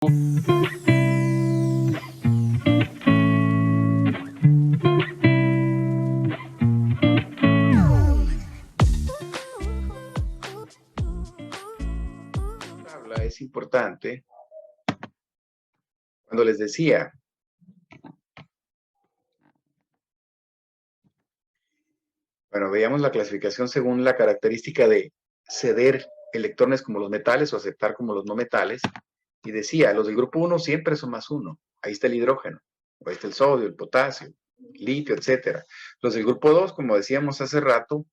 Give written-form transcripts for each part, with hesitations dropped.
Tabla es importante cuando les decía, bueno, veíamos la clasificación según la característica de ceder electrones como los metales o aceptar como los no metales, y decía, los del grupo 1 siempre son más 1. Ahí está el hidrógeno, o ahí está el sodio, el potasio, el litio, etcétera. Los del grupo 2, como decíamos hace rato,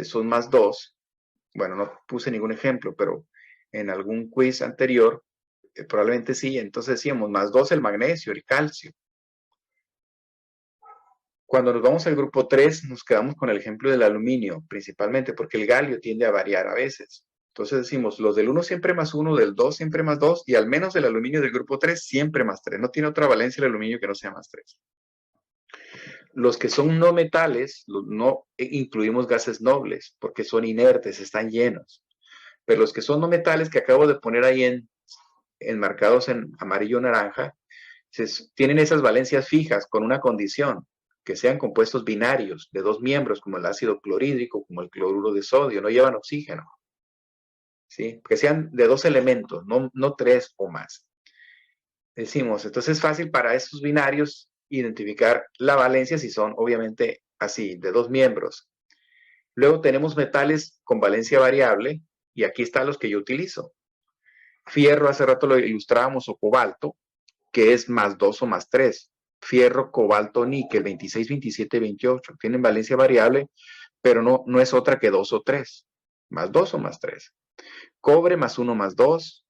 son más 2. Bueno, no puse ningún ejemplo, pero en algún quiz anterior, probablemente sí. Entonces decíamos, más 2 el magnesio, el calcio. Cuando nos vamos al grupo 3, nos quedamos con el ejemplo del aluminio, principalmente, porque el galio tiende a variar a veces. Entonces decimos, los del 1 siempre más 1, del 2 siempre más 2, y al menos el aluminio del grupo 3 siempre más 3. No tiene otra valencia el aluminio que no sea más 3. Los que son no metales, no incluimos gases nobles, porque son inertes, están llenos. Pero los que son no metales, que acabo de poner ahí enmarcados en amarillo o naranja, tienen esas valencias fijas con una condición, que sean compuestos binarios de dos miembros, como el ácido clorhídrico, como el cloruro de sodio, no llevan oxígeno. ¿Sí? Que sean de dos elementos, no tres o más. Decimos, entonces es fácil para estos binarios identificar la valencia si son obviamente así, de dos miembros. Luego tenemos metales con valencia variable, y aquí están los que yo utilizo. Fierro, hace rato lo ilustrábamos, o cobalto, que es más 2 o más 3. Fierro, cobalto, níquel, 26, 27, 28. Tienen valencia variable, pero no es otra que 2 o 3. Más 2 o más 3. Cobre, más 1 más 2.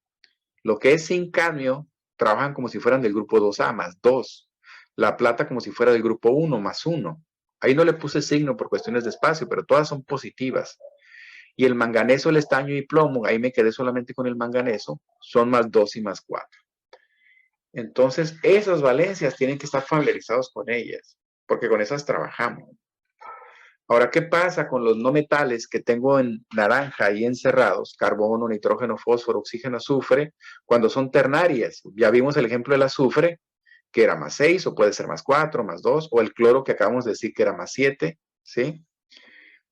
Lo que es zinc, cadmio, trabajan como si fueran del grupo 2A, más 2. La plata como si fuera del grupo 1, más 1. Ahí no le puse signo por cuestiones de espacio, pero todas son positivas. Y el manganeso, el estaño y plomo, ahí me quedé solamente con el manganeso, son más 2 y más 4. Entonces, esas valencias tienen que estar familiarizados con ellas, porque con esas trabajamos. Ahora, ¿qué pasa con los no metales que tengo en naranja ahí encerrados? Carbono, nitrógeno, fósforo, oxígeno, azufre, cuando son ternarias. Ya vimos el ejemplo del azufre, que era más 6, o puede ser más 4, más 2, o el cloro que acabamos de decir que era más 7, ¿sí?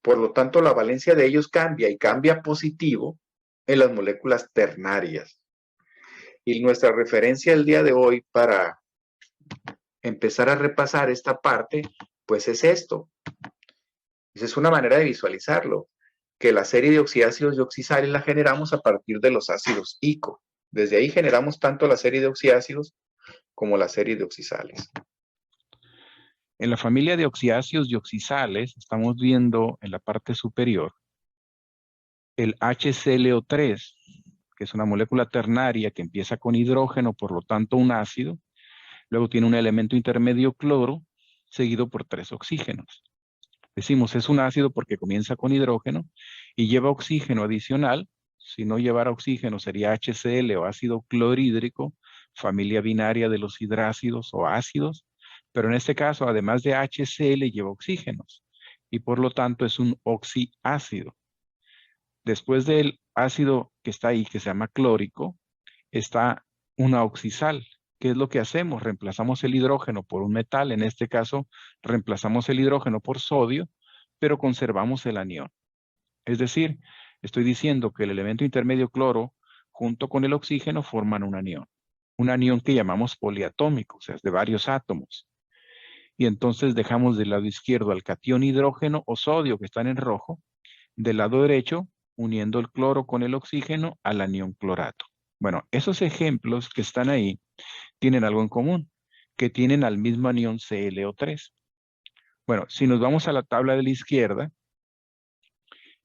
Por lo tanto, la valencia de ellos cambia, y cambia positivo en las moléculas ternarias. Y nuestra referencia el día de hoy para empezar a repasar esta parte, pues es esto. Esa es una manera de visualizarlo, que la serie de oxiácidos y oxisales la generamos a partir de los ácidos ICO. Desde ahí generamos tanto la serie de oxiácidos como la serie de oxisales. En la familia de oxiácidos y oxisales estamos viendo en la parte superior el HClO3, que es una molécula ternaria que empieza con hidrógeno, por lo tanto un ácido, luego tiene un elemento intermedio cloro, seguido por 3 oxígenos. Decimos es un ácido porque comienza con hidrógeno y lleva oxígeno adicional. Si no llevara oxígeno sería HCl o ácido clorhídrico, familia binaria de los hidrácidos o ácidos, pero en este caso además de HCl lleva oxígenos y por lo tanto es un oxiácido. Después del ácido que está ahí, que se llama clórico, está una oxisal. ¿Qué es lo que hacemos? Reemplazamos el hidrógeno por un metal, en este caso reemplazamos el hidrógeno por sodio, pero conservamos el anión. Es decir, estoy diciendo que el elemento intermedio cloro junto con el oxígeno forman un anión que llamamos poliatómico, o sea, es de varios átomos. Y entonces dejamos del lado izquierdo al catión hidrógeno o sodio que están en rojo, del lado derecho uniendo el cloro con el oxígeno al anión clorato. Bueno, esos ejemplos que están ahí tienen algo en común, que tienen al mismo anión ClO3. Bueno, si nos vamos a la tabla de la izquierda,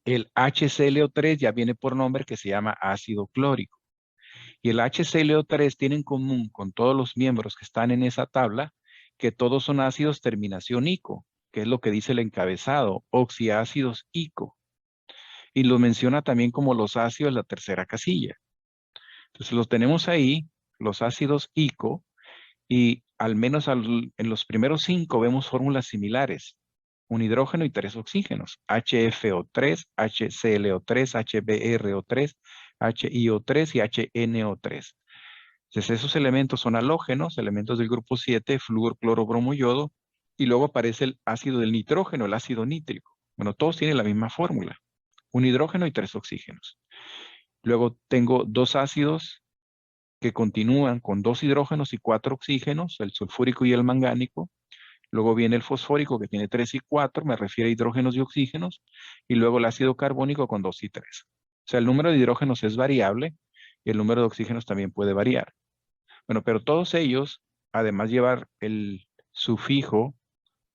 el HClO3 ya viene por nombre que se llama ácido clórico. Y el HClO3 tiene en común con todos los miembros que están en esa tabla que todos son ácidos terminación ico, que es lo que dice el encabezado, oxiácidos ico. Y lo menciona también como los ácidos de la tercera casilla. Entonces los tenemos ahí, los ácidos ico, y al menos en los primeros 5 vemos fórmulas similares. Un hidrógeno y 3 oxígenos. HFO3, HClO3, HBrO3, HIO3 y HNO3. Entonces esos elementos son halógenos, elementos del grupo 7, flúor, cloro, bromo, yodo, y luego aparece el ácido del nitrógeno, el ácido nítrico. Bueno, todos tienen la misma fórmula, un hidrógeno y 3 oxígenos. Luego tengo 2 ácidos que continúan con 2 hidrógenos y 4 oxígenos, el sulfúrico y el mangánico. Luego viene el fosfórico que tiene 3 y 4, me refiero a hidrógenos y oxígenos, y luego el ácido carbónico con 2 y 3. O sea, el número de hidrógenos es variable y el número de oxígenos también puede variar. Bueno, pero todos ellos, además llevar el sufijo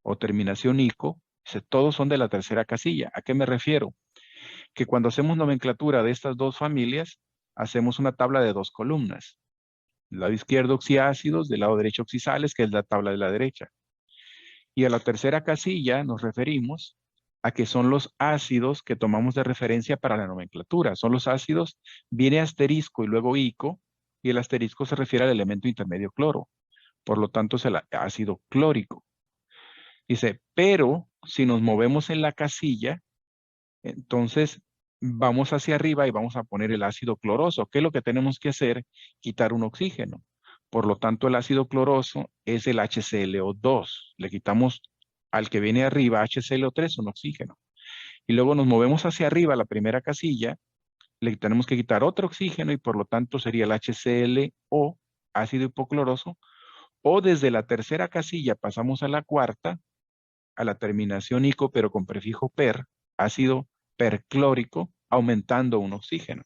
o terminación ico, todos son de la tercera casilla. ¿A qué me refiero? Que cuando hacemos nomenclatura de estas dos familias, hacemos una tabla de 2 columnas. Del lado izquierdo oxiácidos, del lado derecho oxisales, que es la tabla de la derecha. Y a la tercera casilla nos referimos a que son los ácidos que tomamos de referencia para la nomenclatura. Son los ácidos, viene asterisco y luego ico, y el asterisco se refiere al elemento intermedio cloro. Por lo tanto, es el ácido clórico. Dice, pero si nos movemos en la casilla, entonces vamos hacia arriba y vamos a poner el ácido cloroso. ¿Qué es lo que tenemos que hacer? Quitar un oxígeno. Por lo tanto, el ácido cloroso es el HClO2. Le quitamos al que viene arriba, HClO3, un oxígeno. Y luego nos movemos hacia arriba, la primera casilla, le tenemos que quitar otro oxígeno y por lo tanto sería el HClO, ácido hipocloroso. O desde la tercera casilla pasamos a la cuarta, a la terminación ico, pero con prefijo per, ácido perclórico, aumentando un oxígeno.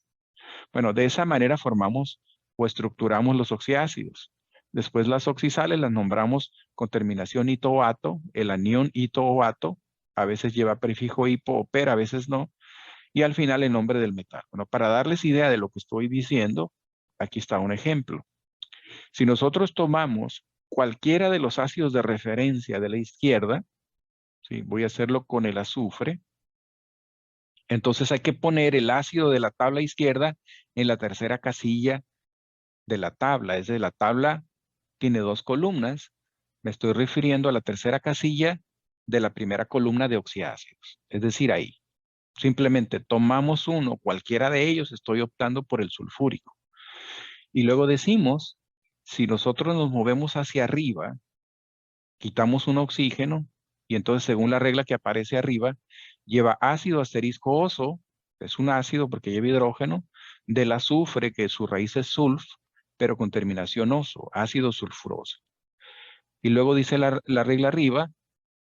Bueno, de esa manera formamos o estructuramos los oxiácidos. Después las oxisales las nombramos con terminación ito-ato, el anión ito-ato, a veces lleva prefijo hipo o per, a veces no, y al final el nombre del metal. Bueno, para darles idea de lo que estoy diciendo, aquí está un ejemplo. Si nosotros tomamos cualquiera de los ácidos de referencia de la izquierda, ¿sí? Voy a hacerlo con el azufre, entonces hay que poner el ácido de la tabla izquierda en la tercera casilla de la tabla. Es decir, la tabla tiene 2 columnas. Me estoy refiriendo a la tercera casilla de la primera columna de oxiácidos. Es decir, ahí. Simplemente tomamos uno, cualquiera de ellos, estoy optando por el sulfúrico. Y luego decimos, si nosotros nos movemos hacia arriba, quitamos un oxígeno, y entonces según la regla que aparece arriba, lleva ácido asterisco oso, es un ácido porque lleva hidrógeno, del azufre, que su raíz es sulf, pero con terminación oso, ácido sulfuroso. Y luego dice la regla arriba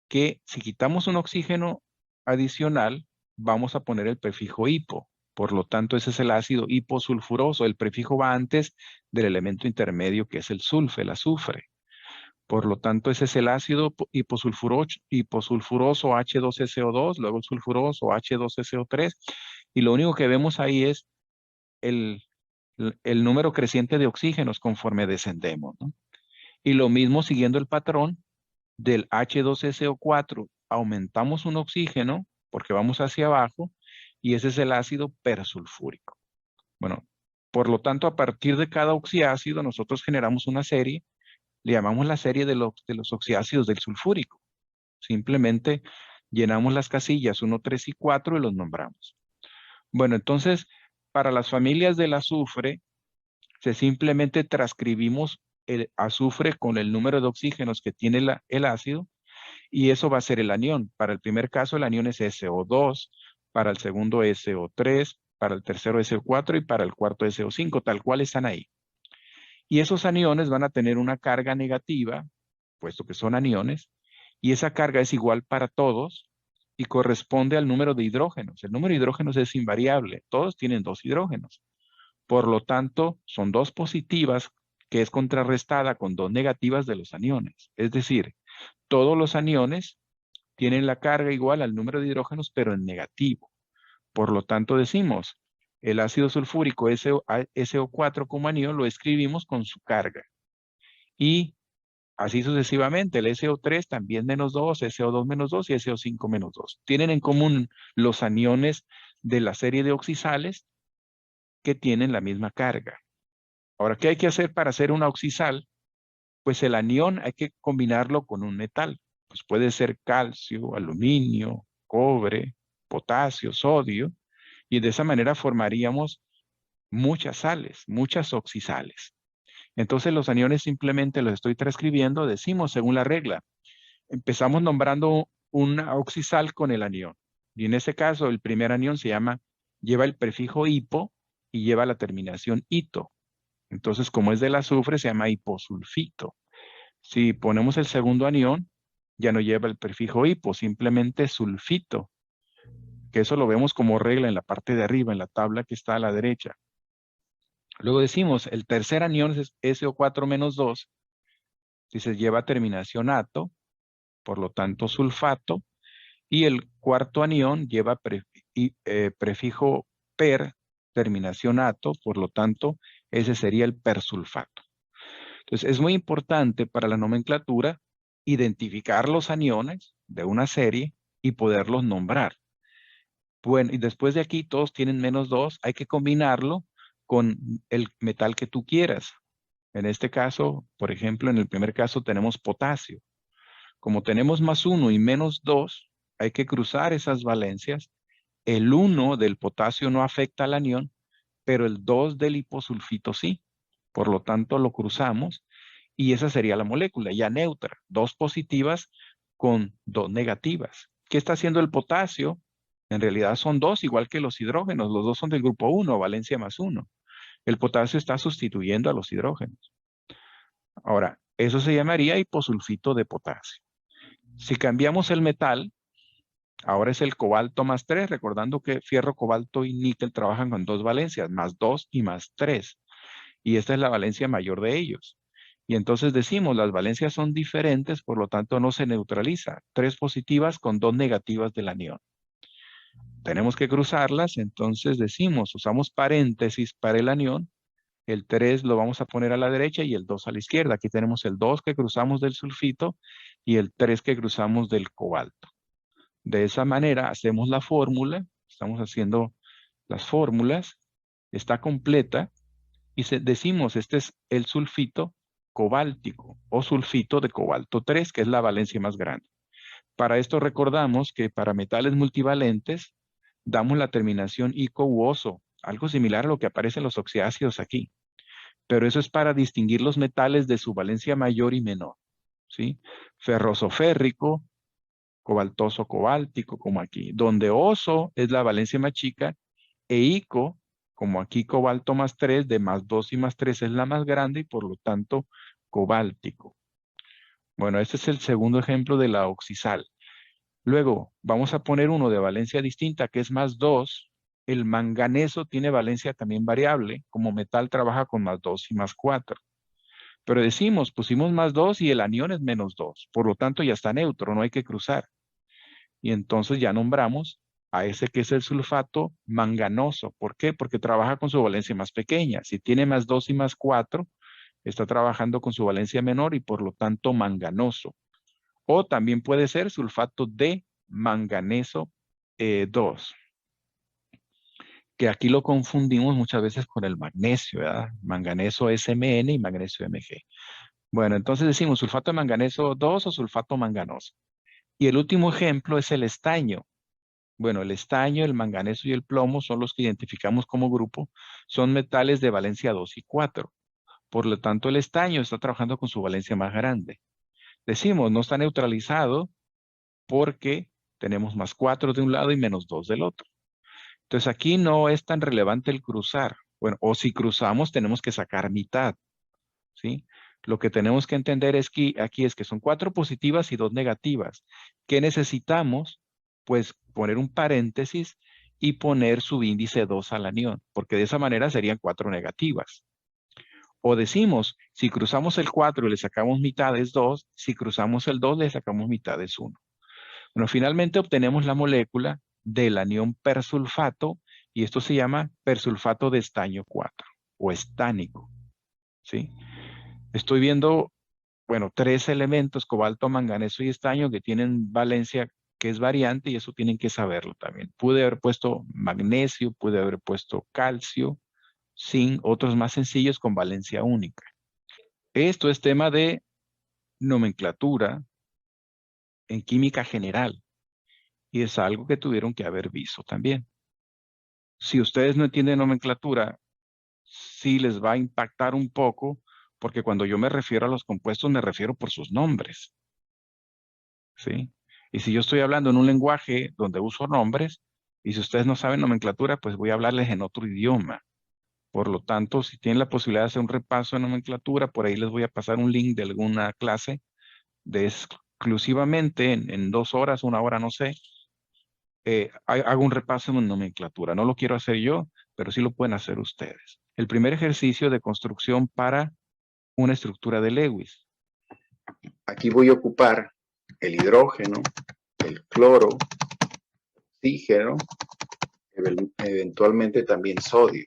que si quitamos un oxígeno adicional, vamos a poner el prefijo hipo. Por lo tanto, ese es el ácido hiposulfuroso. El prefijo va antes del elemento intermedio que es el sulf, el azufre. Por lo tanto, ese es el ácido hiposulfuroso H2SO2, luego el sulfuroso H2SO3, y lo único que vemos ahí es el número creciente de oxígenos conforme descendemos, ¿no? Y lo mismo siguiendo el patrón del H2SO4, aumentamos un oxígeno porque vamos hacia abajo, y ese es el ácido persulfúrico. Bueno, por lo tanto, a partir de cada oxiácido, nosotros generamos una serie. Le llamamos la serie de los oxiácidos del sulfúrico. Simplemente llenamos las casillas 1, 3 y 4 y los nombramos. Bueno, entonces, para las familias del azufre, simplemente transcribimos el azufre con el número de oxígenos que tiene el ácido, y eso va a ser el anión. Para el primer caso, el anión es SO2, para el segundo SO3, para el tercero SO4 y para el cuarto SO5, tal cual están ahí. Y esos aniones van a tener una carga negativa, puesto que son aniones, y esa carga es igual para todos y corresponde al número de hidrógenos. El número de hidrógenos es invariable, todos tienen 2 hidrógenos. Por lo tanto, son 2 positivas que es contrarrestada con 2 negativas de los aniones. Es decir, todos los aniones tienen la carga igual al número de hidrógenos, pero en negativo. Por lo tanto, decimos, el ácido sulfúrico SO4 como anión lo escribimos con su carga. Y así sucesivamente, el SO3 también -2, SO2 -2 y SO5 -2. Tienen en común los aniones de la serie de oxisales que tienen la misma carga. Ahora, ¿qué hay que hacer para hacer una oxisal? Pues el anión hay que combinarlo con un metal. Pues puede ser calcio, aluminio, cobre, potasio, sodio, y de esa manera formaríamos muchas sales, muchas oxisales. Entonces los aniones simplemente los estoy transcribiendo, decimos según la regla. Empezamos nombrando una oxisal con el anión. Y en este caso, el primer anión lleva el prefijo hipo y lleva la terminación ito. Entonces, como es del azufre, se llama hiposulfito. Si ponemos el segundo anión, ya no lleva el prefijo hipo, simplemente sulfito, que eso lo vemos como regla en la parte de arriba, en la tabla que está a la derecha. Luego decimos, el tercer anión es SO4-2, si se lleva terminación ato, por lo tanto sulfato, y el cuarto anión lleva prefijo per, terminación ato, por lo tanto, ese sería el persulfato. Entonces, es muy importante para la nomenclatura identificar los aniones de una serie y poderlos nombrar. Bueno, y después de aquí todos tienen -2, hay que combinarlo con el metal que tú quieras. En este caso, por ejemplo, en el primer caso tenemos potasio. Como tenemos +1 y -2, hay que cruzar esas valencias. El 1 del potasio no afecta al anión, pero el 2 del hiposulfito sí. Por lo tanto, lo cruzamos y esa sería la molécula, ya neutra. 2 positivas con 2 negativas. ¿Qué está haciendo el potasio? En realidad son 2, igual que los hidrógenos. Los dos son del grupo 1, valencia +1. El potasio está sustituyendo a los hidrógenos. Ahora, eso se llamaría hiposulfito de potasio. Si cambiamos el metal, ahora es el cobalto +3, recordando que fierro, cobalto y níquel trabajan con 2 valencias, +2 y +3. Y esta es la valencia mayor de ellos. Y entonces decimos, las valencias son diferentes, por lo tanto no se neutraliza. 3 positivas con 2 negativas del anión. Tenemos que cruzarlas, entonces decimos, usamos paréntesis para el anión. El 3 lo vamos a poner a la derecha y el 2 a la izquierda. Aquí tenemos el 2 que cruzamos del sulfito y el 3 que cruzamos del cobalto. De esa manera hacemos la fórmula, estamos haciendo las fórmulas, está completa y decimos, este es el sulfito cobáltico o sulfito de cobalto 3, que es la valencia más grande. Para esto recordamos que para metales multivalentes damos la terminación ico u oso, algo similar a lo que aparece en los oxidáceos aquí. Pero eso es para distinguir los metales de su valencia mayor y menor, ¿sí? Ferroso férrico, cobaltoso cobáltico, como aquí, donde oso es la valencia más chica, e ico, como aquí cobalto +3, de +2 y +3 es la más grande y por lo tanto cobáltico. Bueno, este es el segundo ejemplo de la oxisal. Luego vamos a poner uno de valencia distinta que es +2. El manganeso tiene valencia también variable, como metal trabaja con +2 y +4. Pero decimos, pusimos +2 y el anión es -2, por lo tanto ya está neutro, no hay que cruzar. Y entonces ya nombramos a ese que es el sulfato manganoso. ¿Por qué? Porque trabaja con su valencia más pequeña. Si tiene +2 y +4, está trabajando con su valencia menor y por lo tanto manganoso. O también puede ser sulfato de manganeso 2, que aquí lo confundimos muchas veces con el magnesio, ¿verdad? Manganeso SMN y magnesio Mg. Bueno, entonces decimos sulfato de manganeso 2 o sulfato manganoso. Y el último ejemplo es el estaño. Bueno, el estaño, el manganeso y el plomo son los que identificamos como grupo. Son metales de valencia 2 y 4. Por lo tanto, el estaño está trabajando con su valencia más grande. Decimos, no está neutralizado porque tenemos +4 de un lado y -2 del otro. Entonces, aquí no es tan relevante el cruzar. Bueno, o si cruzamos, tenemos que sacar mitad, ¿sí? Lo que tenemos que entender es que aquí es que son 4 positivas y 2 negativas. ¿Qué necesitamos? Pues poner un paréntesis y poner subíndice 2 al anión, porque de esa manera serían 4 negativas. O decimos, si cruzamos el 4 y le sacamos mitad es 2, si cruzamos el 2 le sacamos mitad es 1. Bueno, finalmente obtenemos la molécula del anión persulfato y esto se llama persulfato de estaño 4 o estánico, ¿sí? Estoy viendo, bueno, 3 elementos, cobalto, manganeso y estaño, que tienen valencia que es variante y eso tienen que saberlo también. Pude haber puesto magnesio, pude haber puesto calcio, zinc, otros más sencillos con valencia única. Esto es tema de nomenclatura en química general y es algo que tuvieron que haber visto también. Si ustedes no entienden nomenclatura, sí les va a impactar un poco porque cuando yo me refiero a los compuestos me refiero por sus nombres, ¿sí? Y si yo estoy hablando en un lenguaje donde uso nombres, y si ustedes no saben nomenclatura, pues voy a hablarles en otro idioma. Por lo tanto, si tienen la posibilidad de hacer un repaso de nomenclatura, por ahí les voy a pasar un link de alguna clase de exclusivamente en 2 horas, 1 hora, no sé, hago un repaso en nomenclatura. No lo quiero hacer yo, pero sí lo pueden hacer ustedes. El primer ejercicio de construcción para una estructura de Lewis. Aquí voy a ocupar el hidrógeno, el cloro, oxígeno, eventualmente también sodio.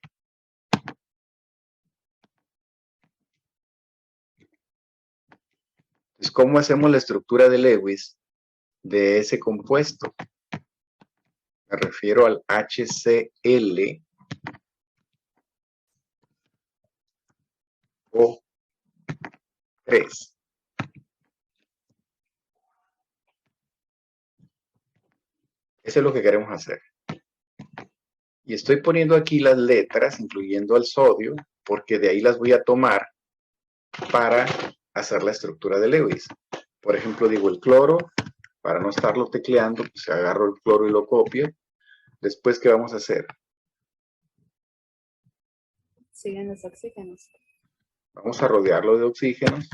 Entonces, ¿cómo hacemos la estructura de Lewis de ese compuesto? Me refiero al HCl O3. Eso es lo que queremos hacer. Y estoy poniendo aquí las letras, incluyendo el sodio, porque de ahí las voy a tomar para hacer la estructura de Lewis. Por ejemplo, digo el cloro, para no estarlo tecleando, pues agarro el cloro y lo copio. Después, ¿qué vamos a hacer? Siguen los oxígenos. Vamos a rodearlo de oxígenos,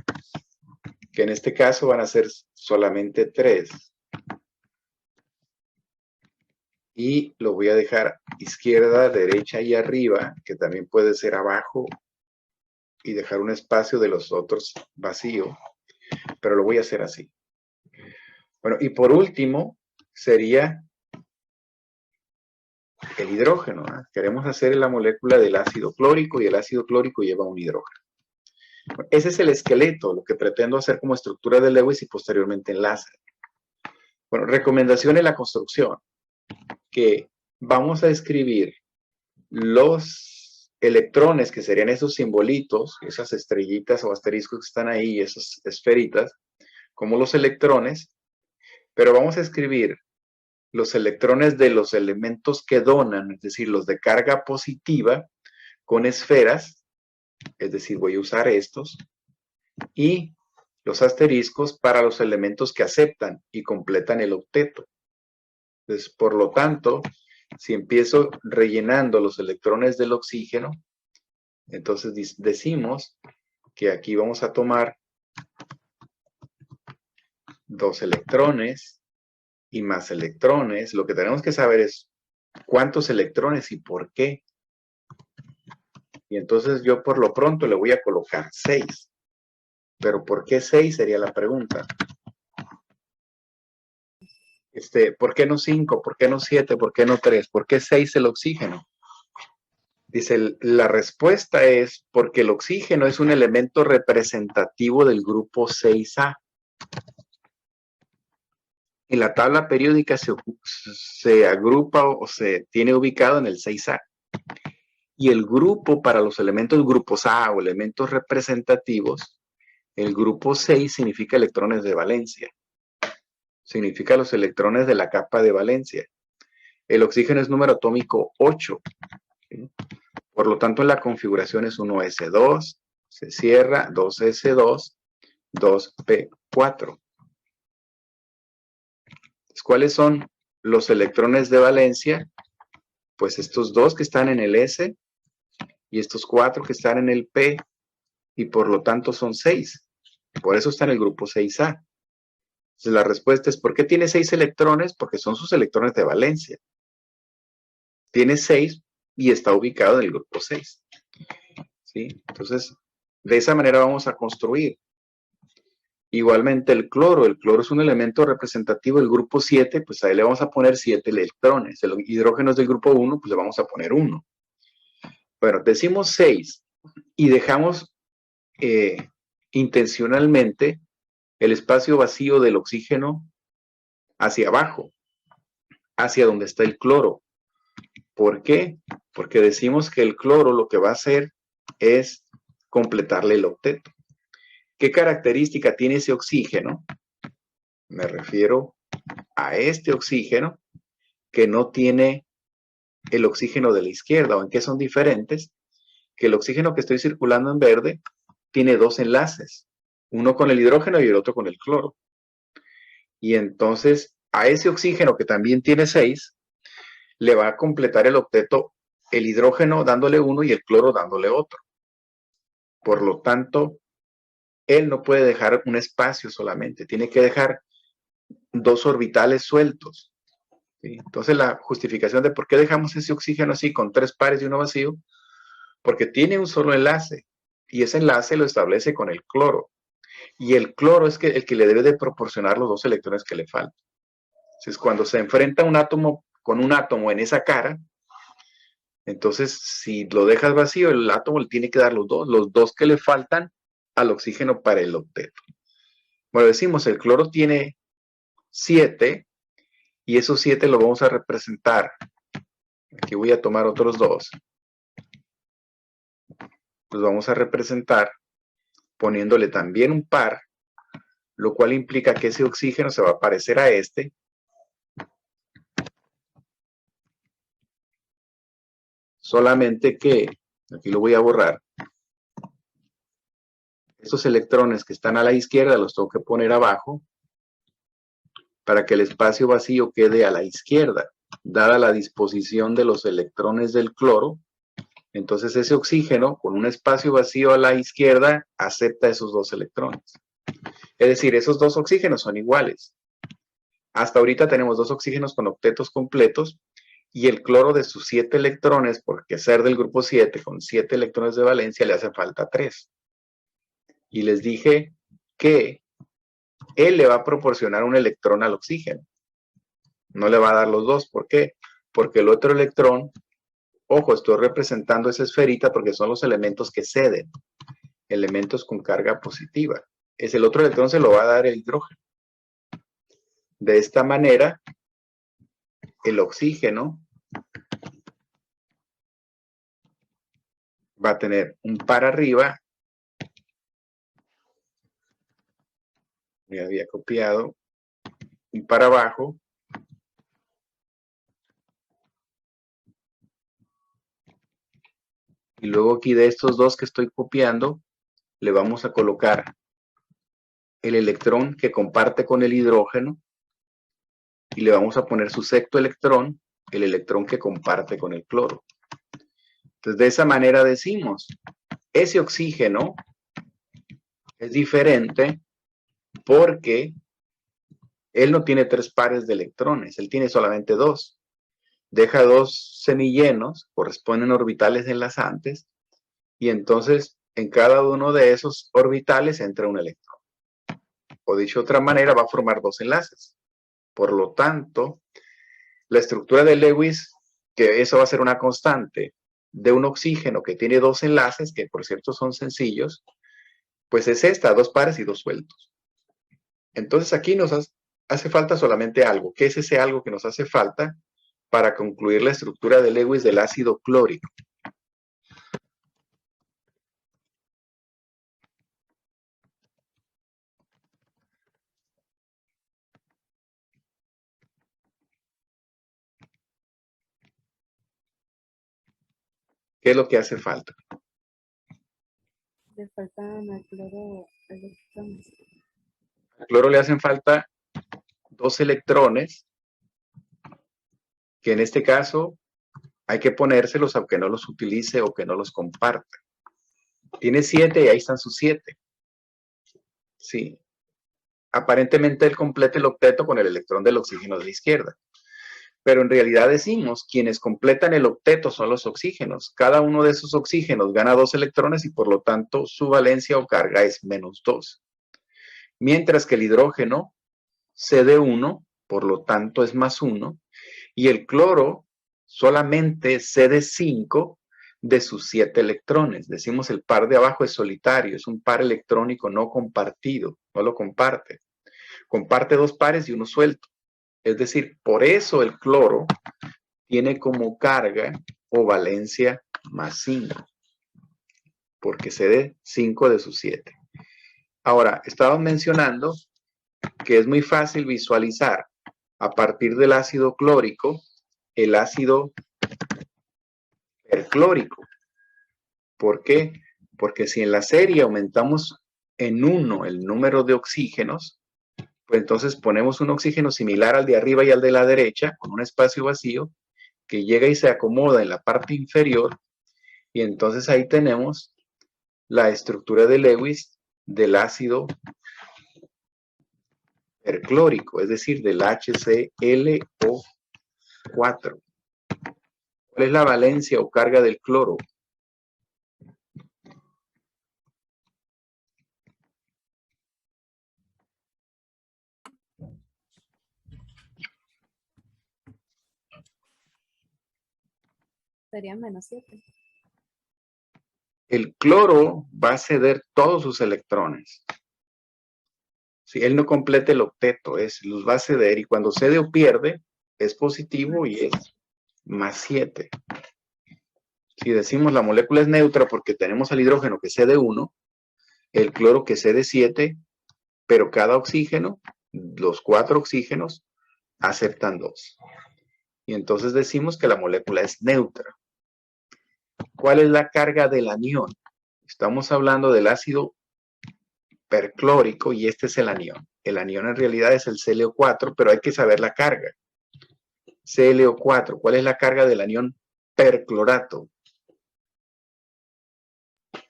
que en este caso van a ser solamente 3. Y lo voy a dejar izquierda, derecha y arriba, que también puede ser abajo, y dejar un espacio de los otros vacío, pero lo voy a hacer así. Bueno, y por último sería el hidrógeno, ¿eh? Queremos hacer la molécula del ácido clórico y el ácido clórico lleva un hidrógeno. Bueno, ese es el esqueleto, lo que pretendo hacer como estructura de Lewis y posteriormente enlace. Bueno, recomendación en la construcción, que vamos a escribir los electrones, que serían esos simbolitos, esas estrellitas o asteriscos que están ahí, esas esferitas, como los electrones, pero vamos a escribir los electrones de los elementos que donan, es decir, los de carga positiva, con esferas, es decir, voy a usar estos, y los asteriscos para los elementos que aceptan y completan el octeto. Entonces, por lo tanto, si empiezo rellenando los electrones del oxígeno, entonces decimos que aquí vamos a tomar 2 electrones y más electrones. Lo que tenemos que saber es cuántos electrones y por qué. Y entonces yo por lo pronto le voy a colocar 6. Pero ¿por qué 6 sería la pregunta? ¿Por qué no 5? ¿Por qué no 7? ¿Por qué no 3? ¿Por qué 6 el oxígeno? Dice, la respuesta es porque el oxígeno es un elemento representativo del grupo 6A. En la tabla periódica se agrupa o se tiene ubicado en el 6A. Y el grupo para los elementos grupos A o elementos representativos, el grupo 6 significa electrones de valencia. Significa los electrones de la capa de valencia. El oxígeno es número atómico 8. ¿Sí? Por lo tanto, en la configuración es 1s2, se cierra, 2s2, 2p4. ¿Cuáles son los electrones de valencia? Pues estos 2 que están en el S y estos 4 que están en el P, y por lo tanto son 6. Por eso está en el grupo 6A. Entonces la respuesta es, ¿por qué tiene 6 electrones? Porque son sus electrones de valencia. Tiene 6 y está ubicado en el grupo 6. ¿Sí? Entonces, de esa manera vamos a construir. Igualmente el cloro es un elemento representativo del grupo 7, pues ahí le vamos a poner 7 electrones. El hidrógeno es del grupo 1, pues le vamos a poner 1. Bueno, decimos 6 y dejamos intencionalmente el espacio vacío del oxígeno hacia abajo, hacia donde está el cloro. ¿Por qué? Porque decimos que el cloro lo que va a hacer es completarle el octeto. ¿Qué característica tiene ese oxígeno? Me refiero a este oxígeno que no tiene el oxígeno de la izquierda, o en qué son diferentes, que el oxígeno que estoy circulando en verde tiene dos enlaces, uno con el hidrógeno y el otro con el cloro. Y entonces a ese oxígeno que también tiene 6, le va a completar el octeto el hidrógeno dándole uno y el cloro dándole otro. Por lo tanto, él no puede dejar un espacio solamente, tiene que dejar dos orbitales sueltos. ¿Sí? Entonces la justificación de por qué dejamos ese oxígeno así con 3 pares y uno vacío, porque tiene un solo enlace y ese enlace lo establece con el cloro. Y el cloro es el que le debe de proporcionar los 2 electrones que le faltan. Entonces cuando se enfrenta un átomo con un átomo en esa cara, entonces si lo dejas vacío, el átomo le tiene que dar los dos que le faltan al oxígeno para el octeto. Bueno, decimos, el cloro tiene 7 y esos 7 lo vamos a representar. Aquí voy a tomar otros 2. Los vamos a representar poniéndole también un par, lo cual implica que ese oxígeno se va a parecer a este. Solamente que, aquí lo voy a borrar, estos electrones que están a la izquierda los tengo que poner abajo para que el espacio vacío quede a la izquierda, dada la disposición de los electrones del cloro. Entonces ese oxígeno con un espacio vacío a la izquierda acepta esos 2 electrones. Es decir, esos 2 oxígenos son iguales. Hasta ahorita tenemos 2 oxígenos con octetos completos y el cloro de sus 7 electrones, porque ser del grupo 7 con 7 electrones de valencia le hace falta 3. Y les dije que él le va a proporcionar un electrón al oxígeno. No le va a dar los 2. ¿Por qué? Porque el otro electrón, ojo, estoy representando esa esferita porque son los elementos que ceden, elementos con carga positiva. El otro electrón se lo va a dar el hidrógeno. De esta manera, el oxígeno va a tener un par arriba. Me había copiado. Un par abajo. Y luego aquí de estos 2 que estoy copiando, le vamos a colocar el electrón que comparte con el hidrógeno y le vamos a poner su sexto electrón, el electrón que comparte con el cloro. Entonces, de esa manera decimos, ese oxígeno es diferente porque él no tiene 3 pares de electrones, él tiene solamente 2. Deja 2 semillenos, corresponden orbitales enlazantes, y entonces en cada uno de esos orbitales entra un electrón. O dicho de otra manera, va a formar 2 enlaces. Por lo tanto, la estructura de Lewis, que eso va a ser una constante, de un oxígeno que tiene 2 enlaces, que por cierto son sencillos, pues es esta, 2 pares y 2 sueltos. Entonces aquí nos hace falta solamente algo. ¿Qué es ese algo que nos hace falta para concluir la estructura de Lewis del ácido clórico? ¿Qué es lo que hace falta? Le faltan al cloro electrones. Al cloro le hacen falta 2 electrones, que en este caso hay que ponérselos aunque no los utilice o que no los comparta. Tiene 7 y ahí están sus 7. Sí. Aparentemente él completa el octeto con el electrón del oxígeno de la izquierda. Pero en realidad decimos, quienes completan el octeto son los oxígenos. Cada uno de esos oxígenos gana 2 electrones y por lo tanto su valencia o carga es -2. Mientras que el hidrógeno cede 1, por lo tanto es +1, y el cloro solamente cede 5 de sus 7 electrones. Decimos el par de abajo es solitario, es un par electrónico no compartido, no lo comparte. Comparte 2 pares y uno suelto. Es decir, por eso el cloro tiene como carga o valencia +5, porque cede 5 de sus 7. Ahora, estábamos mencionando que es muy fácil visualizar a partir del ácido clórico el ácido perclórico. ¿Por qué? Porque si en la serie aumentamos en 1 el número de oxígenos, pues entonces ponemos un oxígeno similar al de arriba y al de la derecha, con un espacio vacío, que llega y se acomoda en la parte inferior, y entonces ahí tenemos la estructura de Lewis del ácido perclórico, es decir, del HClO4. ¿Cuál es la valencia o carga del cloro? Sería -7. El cloro va a ceder todos sus electrones. Si él no completa el octeto, los va a ceder, y cuando cede o pierde, es positivo y es +7. Si decimos la molécula es neutra porque tenemos al hidrógeno que cede 1, el cloro que cede 7, pero cada oxígeno, los 4 oxígenos, aceptan 2. Y entonces decimos que la molécula es neutra. ¿Cuál es la carga del anión? Estamos hablando del ácido perclórico y este es el anión. El anión en realidad es el ClO4, pero hay que saber la carga. ClO4, ¿cuál es la carga del anión perclorato?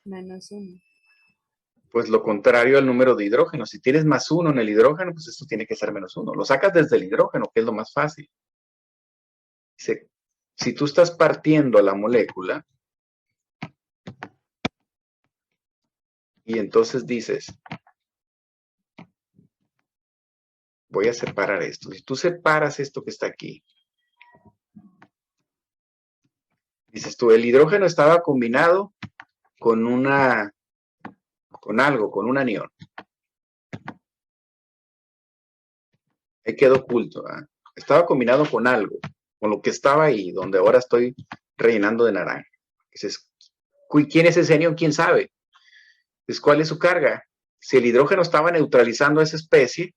-1. Pues lo contrario al número de hidrógeno. Si tienes +1 en el hidrógeno, pues esto tiene que ser -1. Lo sacas desde el hidrógeno, que es lo más fácil. Si tú estás partiendo la molécula y entonces dices, voy a separar esto. Si tú separas esto que está aquí, dices tú, el hidrógeno estaba combinado con un anión. Ahí quedó oculto. ¿Eh? Estaba combinado con algo, con lo que estaba ahí, donde ahora estoy rellenando de naranja. Dices, ¿quién es ese anión? ¿Quién sabe? Entonces, ¿cuál es su carga? Si el hidrógeno estaba neutralizando a esa especie,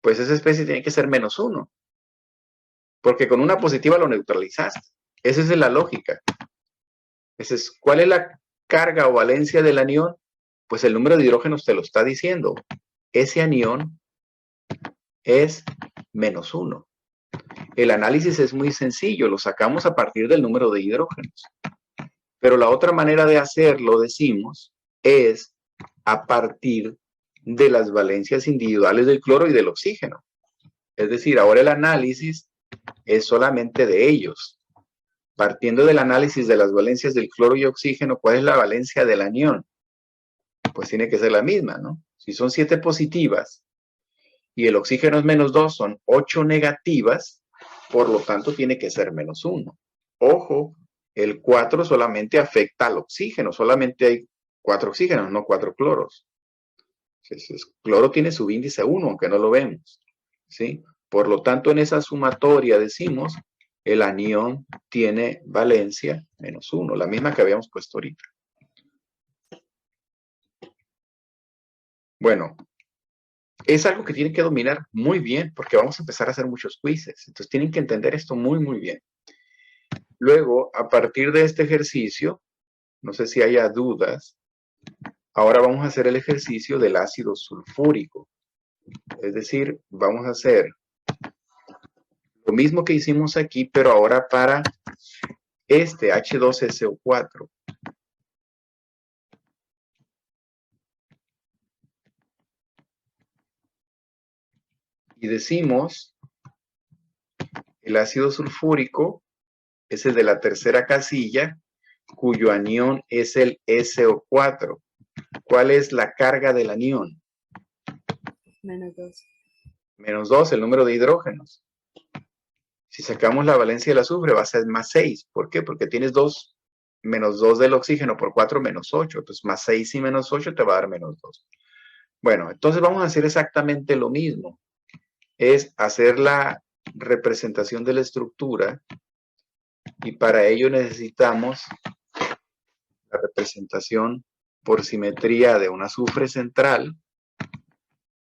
pues esa especie tiene que ser -1. Porque con una positiva lo neutralizaste. Esa es la lógica. ¿Cuál es la carga o valencia del anión? Pues el número de hidrógenos te lo está diciendo. Ese anión es -1. El análisis es muy sencillo, lo sacamos a partir del número de hidrógenos. Pero la otra manera de hacerlo, decimos, es a partir de las valencias individuales del cloro y del oxígeno. Es decir, ahora el análisis es solamente de ellos. Partiendo del análisis de las valencias del cloro y oxígeno, ¿cuál es la valencia del anión? Pues tiene que ser la misma, ¿no? Si son 7 positivas y el oxígeno es -2, son 8 negativas, por lo tanto tiene que ser -1. Ojo, el 4 solamente afecta al oxígeno, solamente hay 4 oxígenos, no 4 cloros. El cloro tiene su índice 1, aunque no lo vemos, ¿sí? Por lo tanto, en esa sumatoria decimos, el anión tiene valencia -1, la misma que habíamos puesto ahorita. Bueno, es algo que tienen que dominar muy bien, porque vamos a empezar a hacer muchos quizzes. Entonces tienen que entender esto muy, muy bien. Luego, a partir de este ejercicio, no sé si haya dudas, ahora vamos a hacer el ejercicio del ácido sulfúrico. Es decir, vamos a hacer lo mismo que hicimos aquí, pero ahora para este H2SO4. Y decimos, el ácido sulfúrico es el de la tercera casilla, cuyo anión es el SO4. ¿Cuál es la carga del anión? -2. -2, el número de hidrógenos. Si sacamos la valencia del azufre va a ser +6. ¿Por qué? Porque tienes -2 del oxígeno por 4, -8. Entonces, +6 y -8 te va a dar -2. Bueno, entonces vamos a hacer exactamente lo mismo. Es hacer la representación de la estructura y para ello necesitamos la representación por simetría de un azufre central.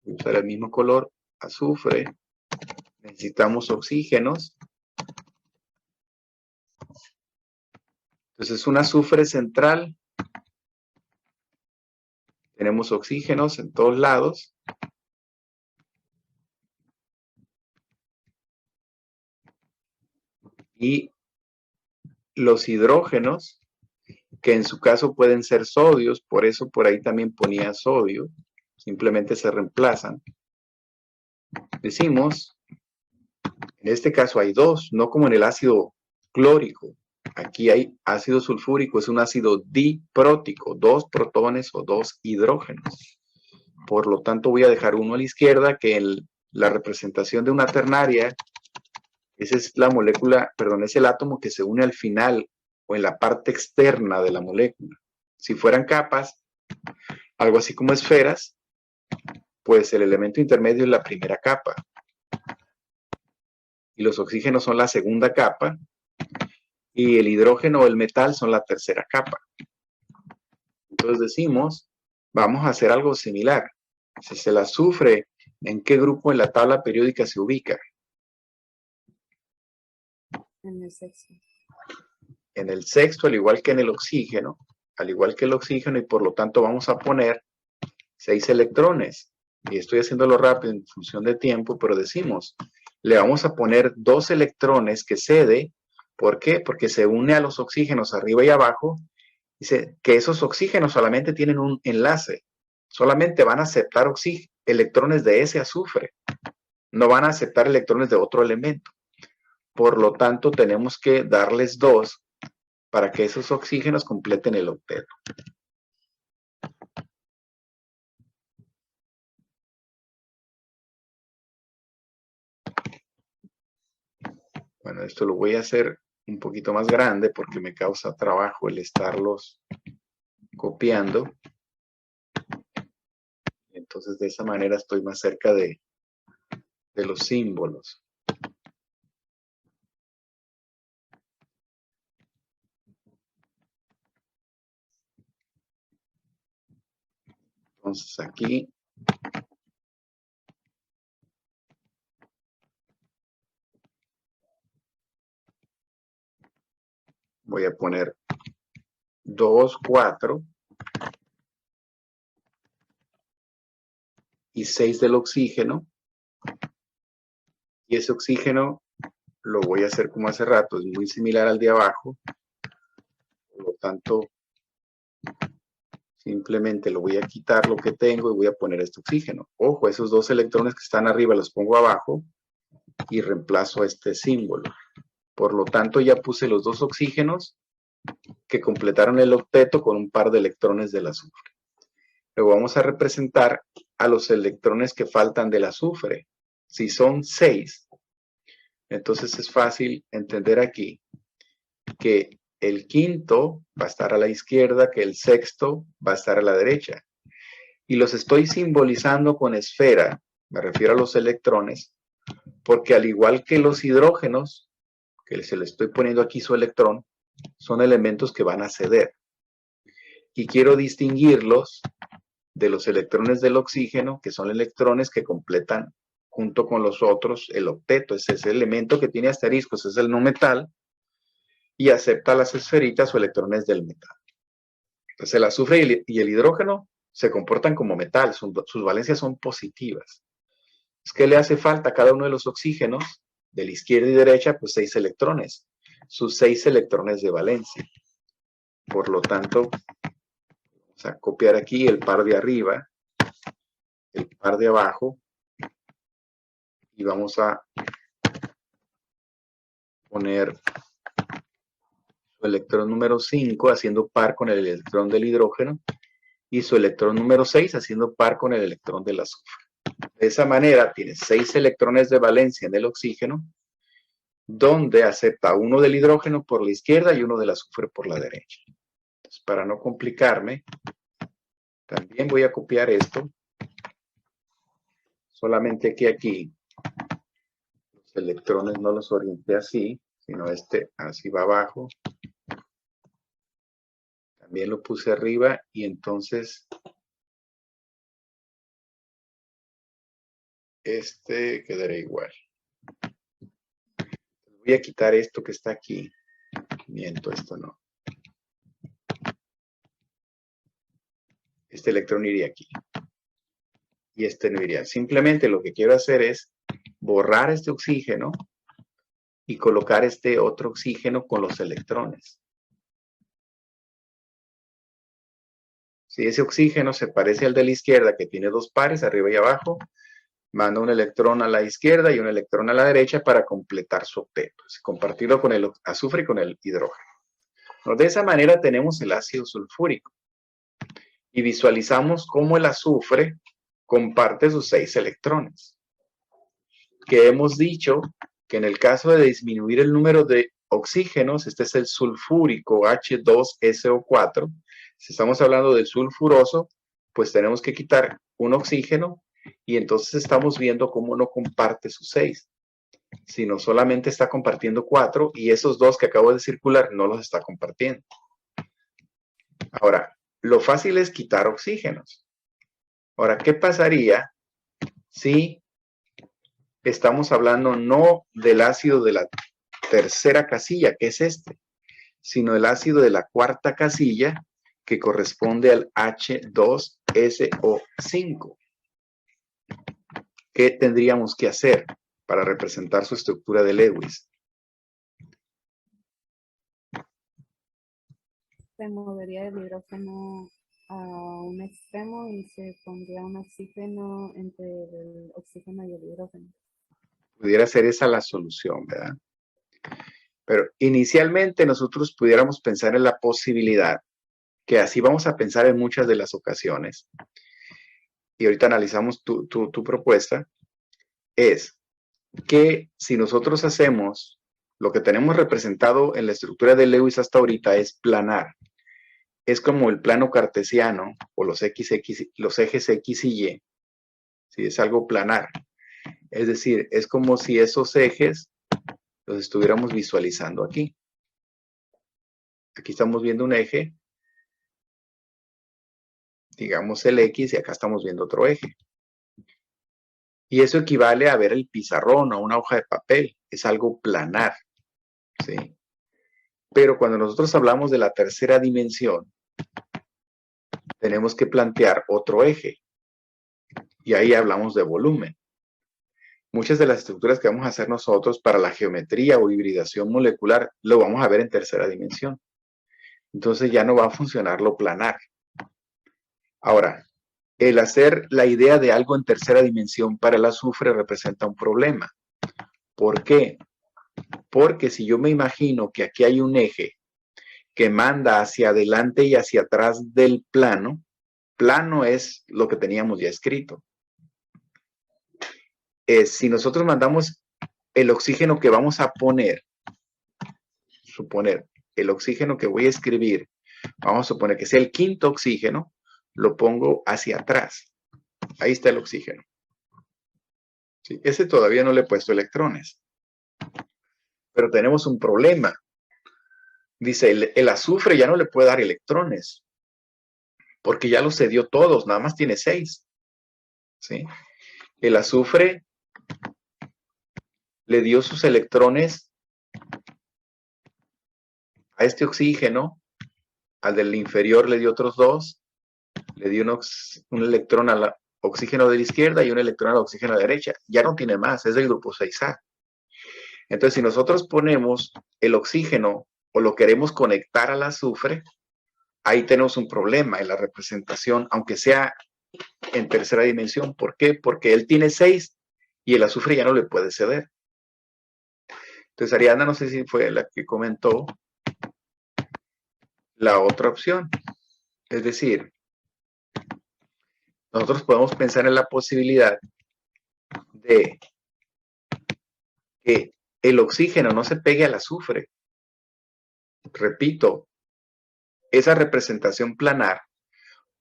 Voy a usar el mismo color, azufre. Necesitamos oxígenos. Entonces un azufre central Tenemos oxígenos en todos lados. Y los hidrógenos, que en su caso pueden ser sodios, por eso por ahí también ponía sodio, simplemente se reemplazan. Decimos, en este caso hay dos, no como en el ácido clórico. Aquí hay ácido sulfúrico, es un ácido diprótico, dos protones o dos hidrógenos. Por lo tanto, voy a dejar uno a la izquierda, que la representación de una ternaria, esa es la molécula, perdón, es el átomo que se une al final o en la parte externa de la molécula. Si fueran capas, algo así como esferas, pues el elemento intermedio es la primera capa. Y los oxígenos son la segunda capa. Y el hidrógeno o el metal son la tercera capa. Entonces decimos, vamos a hacer algo similar. Si el azufre, ¿en qué grupo en la tabla periódica se ubica? En el sexto. En el sexto, al igual que en el oxígeno, y por lo tanto vamos a poner 6 electrones. Y estoy haciéndolo rápido en función de tiempo, pero decimos, le vamos a poner 2 electrones que cede. ¿Por qué? Porque se une a los oxígenos arriba y abajo. Dice que esos oxígenos solamente tienen un enlace. Solamente van a aceptar electrones de ese azufre. No van a aceptar electrones de otro elemento. Por lo tanto, tenemos que darles 2 para que esos oxígenos completen el octeto. Bueno, esto lo voy a hacer un poquito más grande porque me causa trabajo el estarlos copiando. Entonces, de esa manera estoy más cerca de los símbolos. Entonces, aquí voy a poner 2, 4 y 6 del oxígeno. Y ese oxígeno lo voy a hacer como hace rato, es muy similar al de abajo. Por lo tanto, simplemente lo voy a quitar lo que tengo y voy a poner este oxígeno. Ojo, esos 2 electrones que están arriba los pongo abajo y reemplazo este símbolo. Por lo tanto, ya puse los 2 oxígenos que completaron el octeto con un par de electrones del azufre. Luego vamos a representar a los electrones que faltan del azufre. Si son 6, entonces es fácil entender aquí que el quinto va a estar a la izquierda, que el sexto va a estar a la derecha. Y los estoy simbolizando con esfera, me refiero a los electrones, porque al igual que los hidrógenos, que se le estoy poniendo aquí su electrón, son elementos que van a ceder. Y quiero distinguirlos de los electrones del oxígeno, que son electrones que completan junto con los otros el octeto. Ese es el elemento que tiene asteriscos, es el no metal, y acepta las esferitas o electrones del metal. Entonces el azufre y el hidrógeno se comportan como metal, sus valencias son positivas. ¿Qué le hace falta a cada uno de los oxígenos? De la izquierda y derecha, pues 6 electrones. Sus 6 electrones de valencia. Por lo tanto, vamos a copiar aquí el par de arriba, el par de abajo, y vamos a poner su electrón número 5 haciendo par con el electrón del hidrógeno y su electrón número 6 haciendo par con el electrón del azufre. De esa manera tiene 6 electrones de valencia en el oxígeno, donde acepta uno del hidrógeno por la izquierda y uno del azufre por la derecha. Entonces, para no complicarme, también voy a copiar esto, solamente que aquí los electrones no los orienté así, sino así va abajo. También lo puse arriba y entonces quedará igual. Voy a quitar esto que está aquí. Miento, esto no. Este electrón iría aquí. Y este no iría. Simplemente lo que quiero hacer es borrar este oxígeno y colocar este otro oxígeno con los electrones. Si ese oxígeno se parece al de la izquierda, que tiene dos pares, arriba y abajo, manda un electrón a la izquierda y un electrón a la derecha para completar su octeto, compartirlo con el azufre y con el hidrógeno. De esa manera tenemos el ácido sulfúrico y visualizamos cómo el azufre comparte sus 6 electrones. Que hemos dicho que en el caso de disminuir el número de oxígenos, este es el sulfúrico H2SO4, si estamos hablando del sulfuroso, pues tenemos que quitar un oxígeno y entonces estamos viendo cómo no comparte sus 6, sino solamente está compartiendo 4 y esos 2 que acabo de circular no los está compartiendo. Ahora, lo fácil es quitar oxígenos. Ahora, ¿qué pasaría si estamos hablando no del ácido de la tercera casilla, que es este, sino el ácido de la cuarta casilla, que corresponde al H2SO5? ¿Qué tendríamos que hacer para representar su estructura de Lewis? Se movería el hidrógeno a un extremo y se pondría un oxígeno entre el oxígeno y el hidrógeno. Pudiera ser esa la solución, ¿verdad? Pero inicialmente nosotros pudiéramos pensar en la posibilidad, que así vamos a pensar en muchas de las ocasiones, y ahorita analizamos tu propuesta, es que si nosotros hacemos lo que tenemos representado en la estructura de Lewis hasta ahorita es planar. Es como el plano cartesiano o los ejes X y Y. ¿Sí? Es algo planar. Es decir, es como si esos ejes los estuviéramos visualizando aquí. Aquí estamos viendo un eje, digamos el X, y acá estamos viendo otro eje. Y eso equivale a ver el pizarrón o una hoja de papel. Es algo planar. ¿Sí? Pero cuando nosotros hablamos de la tercera dimensión, tenemos que plantear otro eje. Y ahí hablamos de volumen. Muchas de las estructuras que vamos a hacer nosotros para la geometría o hibridación molecular lo vamos a ver en tercera dimensión. Entonces ya no va a funcionar lo planar. Ahora, el hacer la idea de algo en tercera dimensión para el azufre representa un problema. ¿Por qué? Porque si yo me imagino que aquí hay un eje que manda hacia adelante y hacia atrás del plano, plano es lo que teníamos ya escrito. Si nosotros mandamos el oxígeno que vamos a poner, suponer, el oxígeno que voy a escribir, vamos a suponer que sea el quinto oxígeno, lo pongo hacia atrás. Ahí está el oxígeno. ¿Sí? Ese todavía no le he puesto electrones. Pero tenemos un problema. Dice, el azufre ya no le puede dar electrones, porque ya los cedió todos, nada más tiene 6. ¿Sí? El azufre le dio sus electrones a este oxígeno, al del inferior le dio otros 2, le dio un electrón al oxígeno de la izquierda y un electrón al oxígeno de la derecha. Ya no tiene más, es del grupo 6A. Entonces, si nosotros ponemos el oxígeno o lo queremos conectar al azufre, ahí tenemos un problema en la representación, aunque sea en tercera dimensión. ¿Por qué? Porque él tiene 6 y el azufre ya no le puede ceder. Entonces, Ariana, no sé si fue la que comentó la otra opción. Es decir, nosotros podemos pensar en la posibilidad de que el oxígeno no se pegue al azufre. Repito, esa representación planar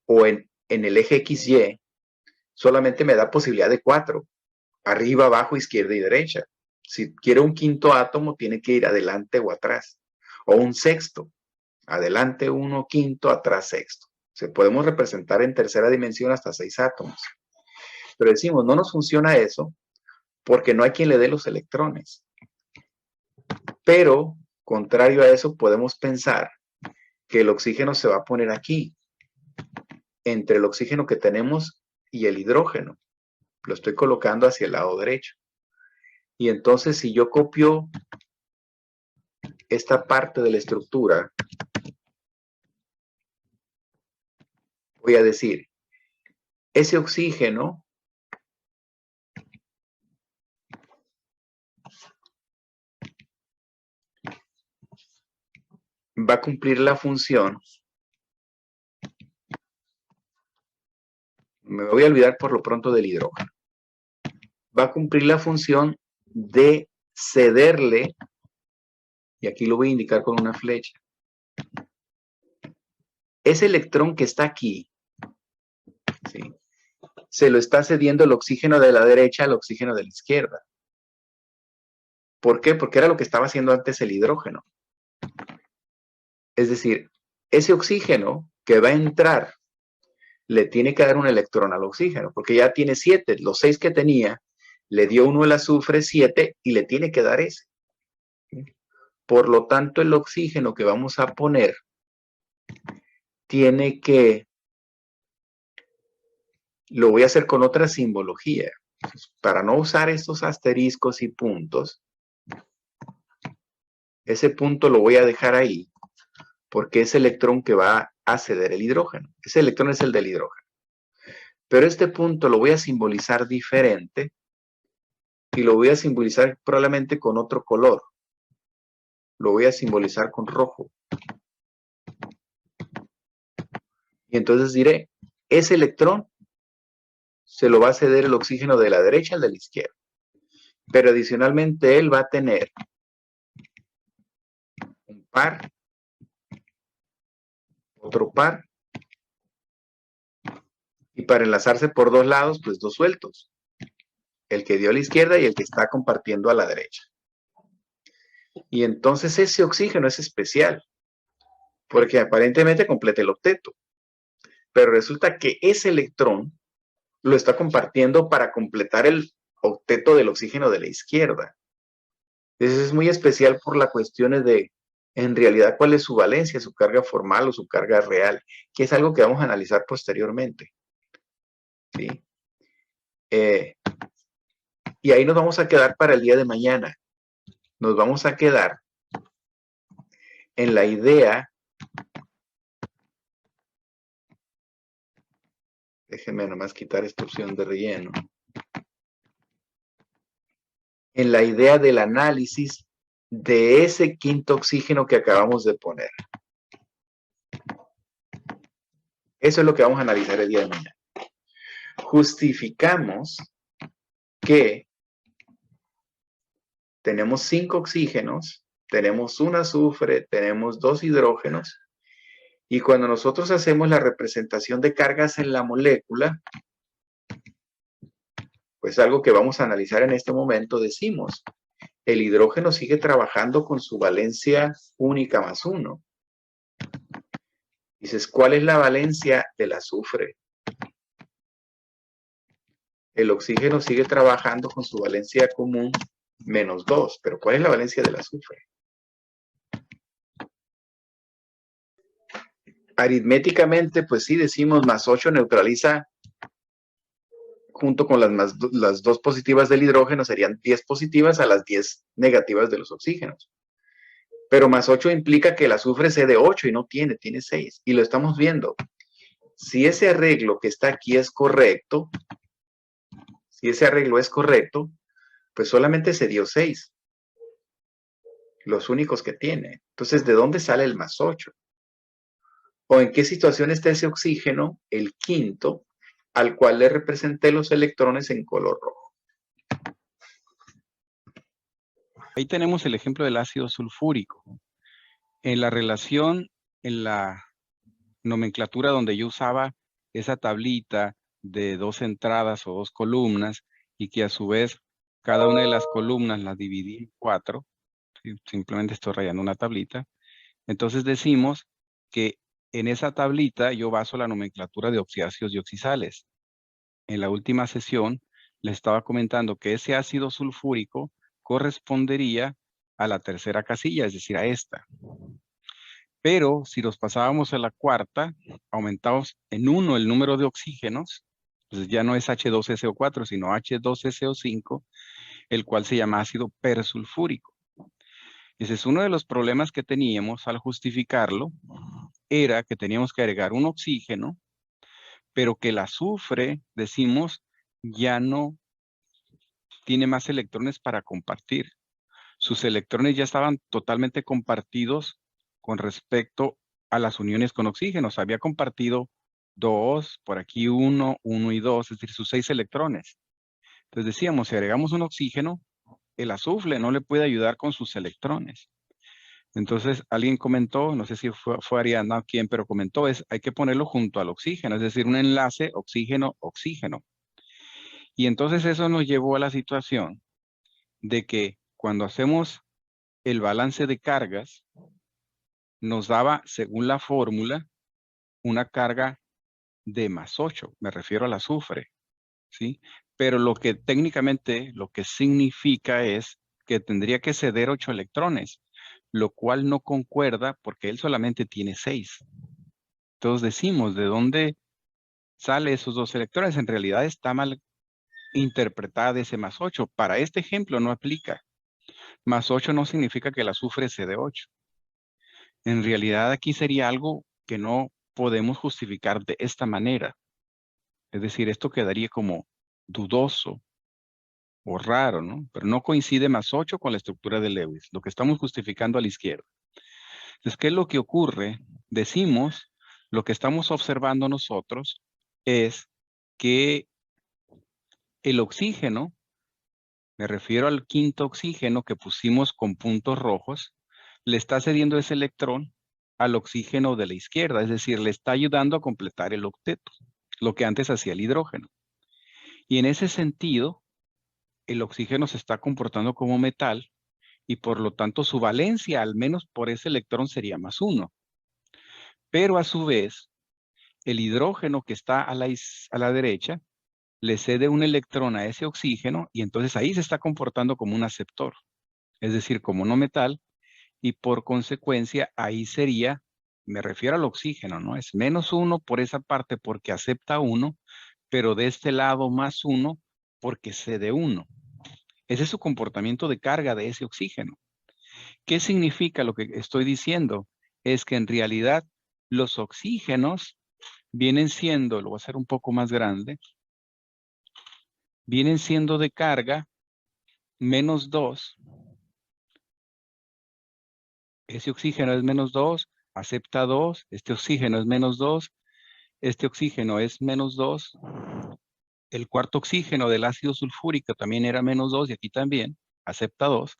o en el eje XY solamente me da posibilidad de 4, arriba, abajo, izquierda y derecha. Si quiero un quinto átomo, tiene que ir adelante o atrás. O un sexto, adelante 1, quinto, atrás sexto. Se podemos representar en tercera dimensión hasta 6 átomos. Pero decimos, no nos funciona eso porque no hay quien le dé los electrones. Pero, contrario a eso, podemos pensar que el oxígeno se va a poner aquí, entre el oxígeno que tenemos y el hidrógeno. Lo estoy colocando hacia el lado derecho. Y entonces si yo copio esta parte de la estructura, voy a decir, ese oxígeno va a cumplir la función. Me voy a olvidar por lo pronto del hidrógeno. Va a cumplir la función de cederle, y aquí lo voy a indicar con una flecha, ese electrón que está aquí, ¿sí?, se lo está cediendo el oxígeno de la derecha al oxígeno de la izquierda. ¿Por qué? Porque era lo que estaba haciendo antes el hidrógeno. Es decir, ese oxígeno que va a entrar le tiene que dar un electrón al oxígeno, porque ya tiene 7, los 6 que tenía, le dio uno el azufre, 7, y le tiene que dar ese. Por lo tanto, el oxígeno que vamos a poner tiene que, lo voy a hacer con otra simbología, para no usar estos asteriscos y puntos. Ese punto lo voy a dejar ahí, porque es el electrón que va a ceder el hidrógeno. Ese electrón es el del hidrógeno. Pero este punto lo voy a simbolizar diferente, y lo voy a simbolizar probablemente con otro color. Lo voy a simbolizar con rojo. Y entonces diré, ese electrón se lo va a ceder el oxígeno de la derecha al de la izquierda. Pero adicionalmente él va a tener un par, otro par, y para enlazarse por dos lados, pues dos sueltos. El que dio a la izquierda y el que está compartiendo a la derecha. Y entonces ese oxígeno es especial, porque aparentemente completa el octeto. Pero resulta que ese electrón lo está compartiendo para completar el octeto del oxígeno de la izquierda. Eso es muy especial por la cuestión de, en realidad, cuál es su valencia, su carga formal o su carga real, que es algo que vamos a analizar posteriormente. ¿Sí? Y ahí nos vamos a quedar para el día de mañana. Nos vamos a quedar en la idea, déjenme nomás quitar esta opción de relleno, en la idea del análisis de ese quinto oxígeno que acabamos de poner. Eso es lo que vamos a analizar el día de mañana. Justificamos que tenemos 5 oxígenos, tenemos un azufre, tenemos 2 hidrógenos, y cuando nosotros hacemos la representación de cargas en la molécula, pues algo que vamos a analizar en este momento, decimos, el hidrógeno sigue trabajando con su valencia única más 1. Dices, ¿cuál es la valencia del azufre? El oxígeno sigue trabajando con su valencia común menos 2, pero ¿cuál es la valencia del azufre? Aritméticamente, pues sí, decimos más 8 neutraliza, junto con las 2 positivas del hidrógeno, serían 10 positivas a las 10 negativas de los oxígenos. Pero más 8 implica que el azufre cede 8 y no tiene 6. Y lo estamos viendo. Si ese arreglo que está aquí es correcto, pues solamente se dio 6. Los únicos que tiene. Entonces, ¿de dónde sale el más 8? ¿O en qué situación está ese oxígeno, el quinto, al cual le representé los electrones en color rojo? Ahí tenemos el ejemplo del ácido sulfúrico. En la relación, en la nomenclatura donde yo usaba esa tablita de 2 entradas o 2 columnas, y que a su vez cada una de las columnas las dividí en 4, ¿sí? Simplemente estoy rayando una tablita. Entonces decimos que en esa tablita yo baso la nomenclatura de oxidáceos y oxisales. En la última sesión les estaba comentando que ese ácido sulfúrico correspondería a la tercera casilla, es decir, a esta. Pero si los pasábamos a la cuarta, aumentamos en 1 el número de oxígenos, pues ya no es H2SO4, sino H2SO5, el cual se llama ácido persulfúrico. Ese es uno de los problemas que teníamos al justificarlo, era que teníamos que agregar un oxígeno, pero que el azufre, decimos, ya no tiene más electrones para compartir. Sus electrones ya estaban totalmente compartidos con respecto a las uniones con oxígeno. Se había compartido 2, por aquí 1, 1 y 2, es decir, sus 6 electrones. Entonces decíamos, si agregamos un oxígeno, el azufre no le puede ayudar con sus electrones. Entonces alguien comentó, no sé si fue Ariana o quién, pero comentó, hay que ponerlo junto al oxígeno, es decir, un enlace oxígeno-oxígeno. Y entonces eso nos llevó a la situación de que cuando hacemos el balance de cargas, nos daba, según la fórmula, una carga de +8, me refiero al azufre, ¿sí? Pero lo que técnicamente, lo que significa es que tendría que ceder 8 electrones, lo cual no concuerda porque él solamente tiene 6. Entonces decimos, ¿de dónde sale esos 2 electrones? En realidad está mal interpretada ese +8. Para este ejemplo no aplica. +8 no significa que el azufre cede 8. En realidad aquí sería algo que no podemos justificar de esta manera. Es decir, esto quedaría como dudoso o raro, ¿no? Pero no coincide +8 con la estructura de Lewis, lo que estamos justificando a la izquierda. Entonces, ¿qué es lo que ocurre? Decimos, lo que estamos observando nosotros es que el oxígeno, me refiero al quinto oxígeno que pusimos con puntos rojos, le está cediendo ese electrón al oxígeno de la izquierda, es decir, le está ayudando a completar el octeto, lo que antes hacía el hidrógeno. Y en ese sentido, el oxígeno se está comportando como metal y por lo tanto su valencia, al menos por ese electrón, sería +1. Pero a su vez, el hidrógeno que está a la derecha le cede un electrón a ese oxígeno y entonces ahí se está comportando como un aceptor, es decir, como no metal, y por consecuencia ahí sería, me refiero al oxígeno, ¿no? Es -1 por esa parte porque acepta 1, pero de este lado +1 porque cede 1. Ese es su comportamiento de carga de ese oxígeno. ¿Qué significa lo que estoy diciendo? Es que en realidad los oxígenos vienen siendo, lo voy a hacer un poco más grande, vienen siendo de carga -2. Ese oxígeno es -2, acepta 2, este oxígeno es -2, este oxígeno es -2, el cuarto oxígeno del ácido sulfúrico también era -2 y aquí también, acepta 2,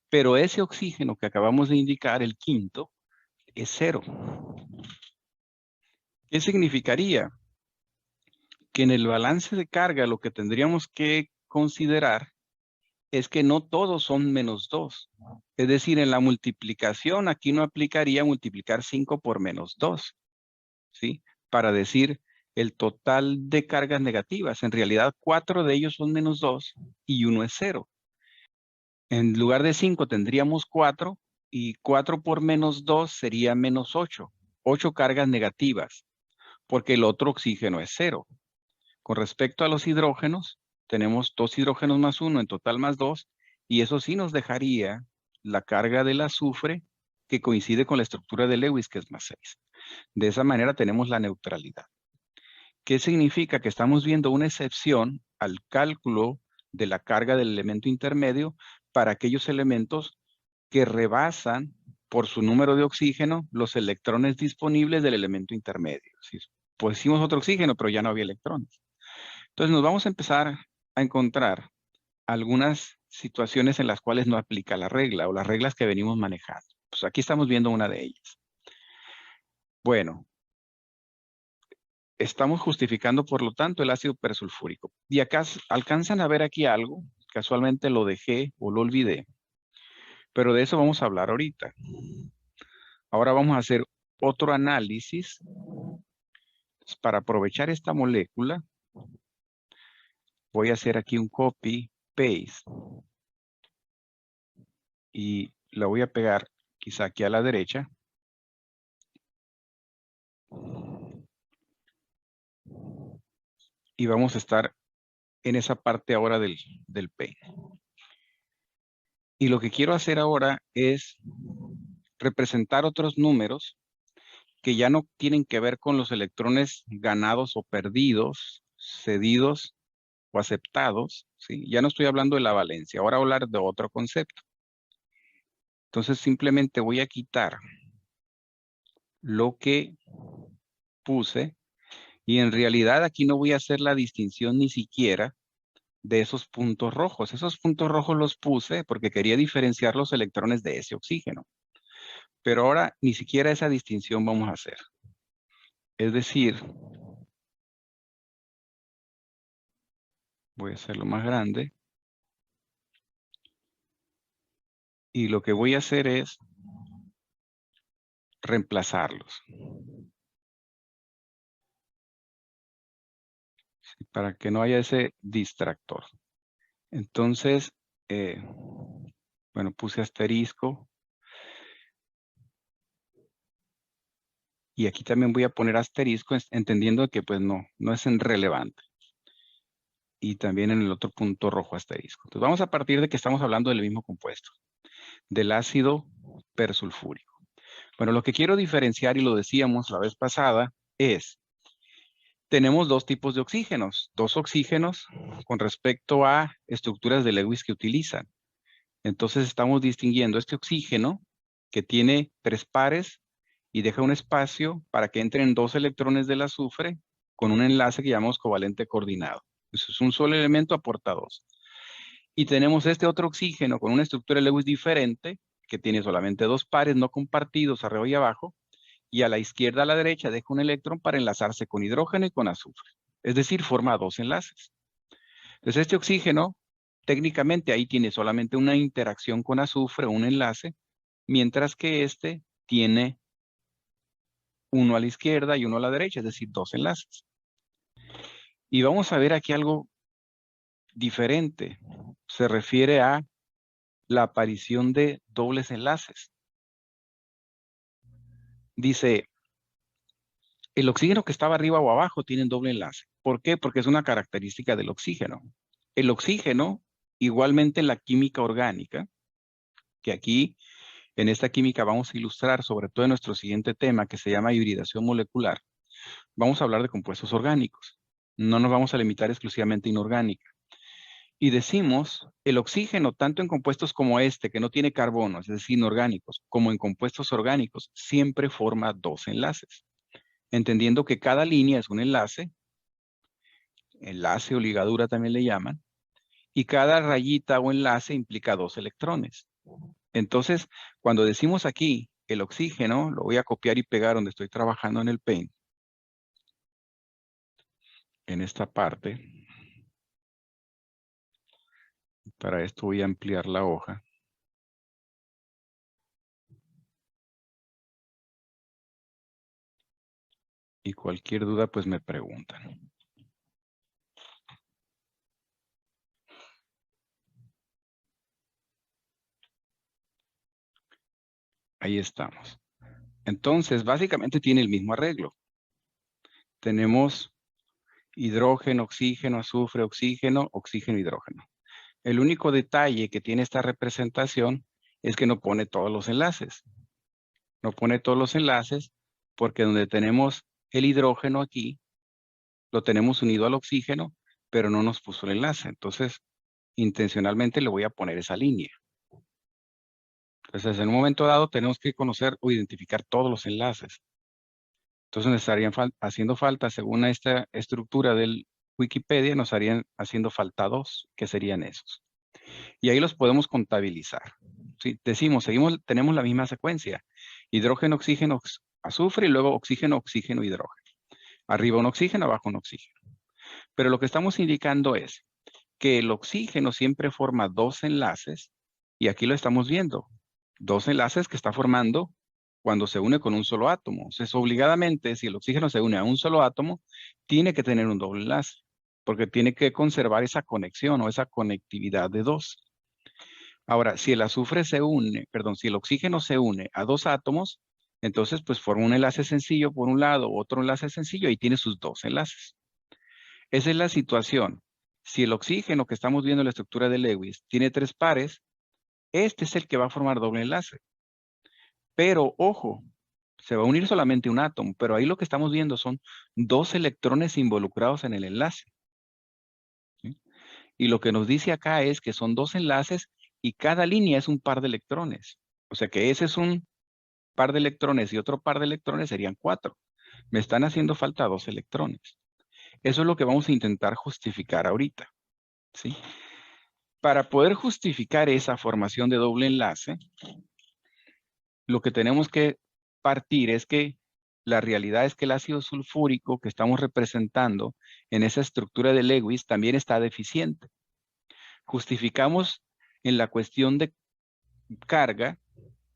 pero ese oxígeno que acabamos de indicar, el quinto, es 0. ¿Qué significaría? Que en el balance de carga lo que tendríamos que considerar es que no todos son -2. Es decir, en la multiplicación aquí no aplicaría multiplicar 5 por -2, ¿sí? Para decir el total de cargas negativas. En realidad 4 de ellos son -2 y 1 es 0. En lugar de 5 tendríamos 4 y 4 por -2 sería -8. 8 cargas negativas porque el otro oxígeno es 0. Con respecto a los hidrógenos, tenemos 2 hidrógenos +1, en total +2, y eso sí nos dejaría la carga del azufre que coincide con la estructura de Lewis, que es +6. De esa manera tenemos la neutralidad. ¿Qué significa? Que estamos viendo una excepción al cálculo de la carga del elemento intermedio para aquellos elementos que rebasan por su número de oxígeno los electrones disponibles del elemento intermedio. ¿Sí? Pues hicimos otro oxígeno, pero ya no había electrones. Entonces nos vamos a empezar a encontrar algunas situaciones en las cuales no aplica la regla o las reglas que venimos manejando. Pues aquí estamos viendo una de ellas. Bueno, estamos justificando por lo tanto el ácido persulfúrico. Y acá alcanzan a ver aquí algo, casualmente lo dejé o lo olvidé, pero de eso vamos a hablar ahorita. Ahora vamos a hacer otro análisis para aprovechar esta molécula. Voy a hacer aquí un copy, paste. Y la voy a pegar quizá aquí a la derecha. Y vamos a estar en esa parte ahora del PEN. Y lo que quiero hacer ahora es representar otros números que ya no tienen que ver con los electrones ganados o perdidos, cedidos o aceptados, ¿sí? Ya no estoy hablando de la valencia, ahora voy a hablar de otro concepto. Entonces simplemente voy a quitar lo que puse y en realidad aquí no voy a hacer la distinción ni siquiera de esos puntos rojos. Esos puntos rojos los puse porque quería diferenciar los electrones de ese oxígeno. Pero ahora ni siquiera esa distinción vamos a hacer. Es decir, voy a hacerlo más grande. Y lo que voy a hacer es reemplazarlos. Para que no haya ese distractor. Entonces, bueno, puse asterisco. Y aquí también voy a poner asterisco, entendiendo que pues no es relevante. Y también en el otro punto rojo asterisco. Entonces vamos a partir de que estamos hablando del mismo compuesto, del ácido persulfúrico. Bueno, lo que quiero diferenciar, y lo decíamos la vez pasada, es, tenemos dos tipos de oxígenos, dos oxígenos con respecto a estructuras de Lewis que utilizan. Entonces estamos distinguiendo este oxígeno que tiene 3 pares y deja un espacio para que entren 2 electrones del azufre con un enlace que llamamos covalente coordinado. Eso es un solo elemento, aporta 2. Y tenemos este otro oxígeno con una estructura de Lewis diferente, que tiene solamente 2 pares no compartidos arriba y abajo, y a la izquierda a la derecha deja un electrón para enlazarse con hidrógeno y con azufre. Es decir, forma 2 enlaces. Entonces este oxígeno, técnicamente ahí tiene solamente una interacción con azufre, un enlace, mientras que este tiene uno a la izquierda y uno a la derecha, es decir, 2 enlaces. Y vamos a ver aquí algo diferente. Se refiere a la aparición de dobles enlaces. Dice, el oxígeno que estaba arriba o abajo tiene doble enlace. ¿Por qué? Porque es una característica del oxígeno. El oxígeno, igualmente en la química orgánica, que aquí en esta química vamos a ilustrar sobre todo en nuestro siguiente tema que se llama hibridación molecular, vamos a hablar de compuestos orgánicos. No nos vamos a limitar exclusivamente a inorgánica. Y decimos, el oxígeno, tanto en compuestos como este, que no tiene carbono, es decir, inorgánicos, como en compuestos orgánicos, siempre forma 2 enlaces. Entendiendo que cada línea es un enlace o ligadura también le llaman, y cada rayita o enlace implica 2 electrones. Entonces, cuando decimos aquí el oxígeno, lo voy a copiar y pegar donde estoy trabajando en el Paint. En esta parte. Para esto voy a ampliar la hoja. Y cualquier duda, pues me preguntan. Ahí estamos. Entonces, básicamente tiene el mismo arreglo. Tenemos hidrógeno, oxígeno, azufre, oxígeno, oxígeno, hidrógeno. El único detalle que tiene esta representación es que no pone todos los enlaces. No pone todos los enlaces porque donde tenemos el hidrógeno aquí, lo tenemos unido al oxígeno, pero no nos puso el enlace. Entonces, intencionalmente le voy a poner esa línea. Entonces, en un momento dado tenemos que conocer o identificar todos los enlaces. Entonces, nos estarían haciendo falta, según esta estructura del Wikipedia, nos harían haciendo falta 2, que serían esos. Y ahí los podemos contabilizar. ¿Sí? Decimos, tenemos la misma secuencia. Hidrógeno, oxígeno, azufre y luego oxígeno, oxígeno, hidrógeno. Arriba un oxígeno, abajo un oxígeno. Pero lo que estamos indicando es que el oxígeno siempre forma 2 enlaces y aquí lo estamos viendo. 2 enlaces que está formando cuando se une con un solo átomo. Entonces, obligadamente, si el oxígeno se une a un solo átomo, tiene que tener un doble enlace, porque tiene que conservar esa conexión o esa conectividad de 2. Ahora, si el azufre se une, si el oxígeno se une a 2 átomos, entonces pues forma un enlace sencillo por un lado, otro enlace sencillo y tiene sus 2 enlaces. Esa es la situación. Si el oxígeno que estamos viendo en la estructura de Lewis tiene 3 pares, este es el que va a formar doble enlace. Pero, ojo, se va a unir solamente un átomo, pero ahí lo que estamos viendo son 2 electrones involucrados en el enlace. ¿Sí? Y lo que nos dice acá es que son 2 enlaces y cada línea es un par de electrones. O sea que ese es un par de electrones y otro par de electrones serían 4. Me están haciendo falta 2 electrones. Eso es lo que vamos a intentar justificar ahorita. ¿Sí? Para poder justificar esa formación de doble enlace, lo que tenemos que partir es que la realidad es que el ácido sulfúrico que estamos representando en esa estructura de Lewis también está deficiente. Justificamos en la cuestión de carga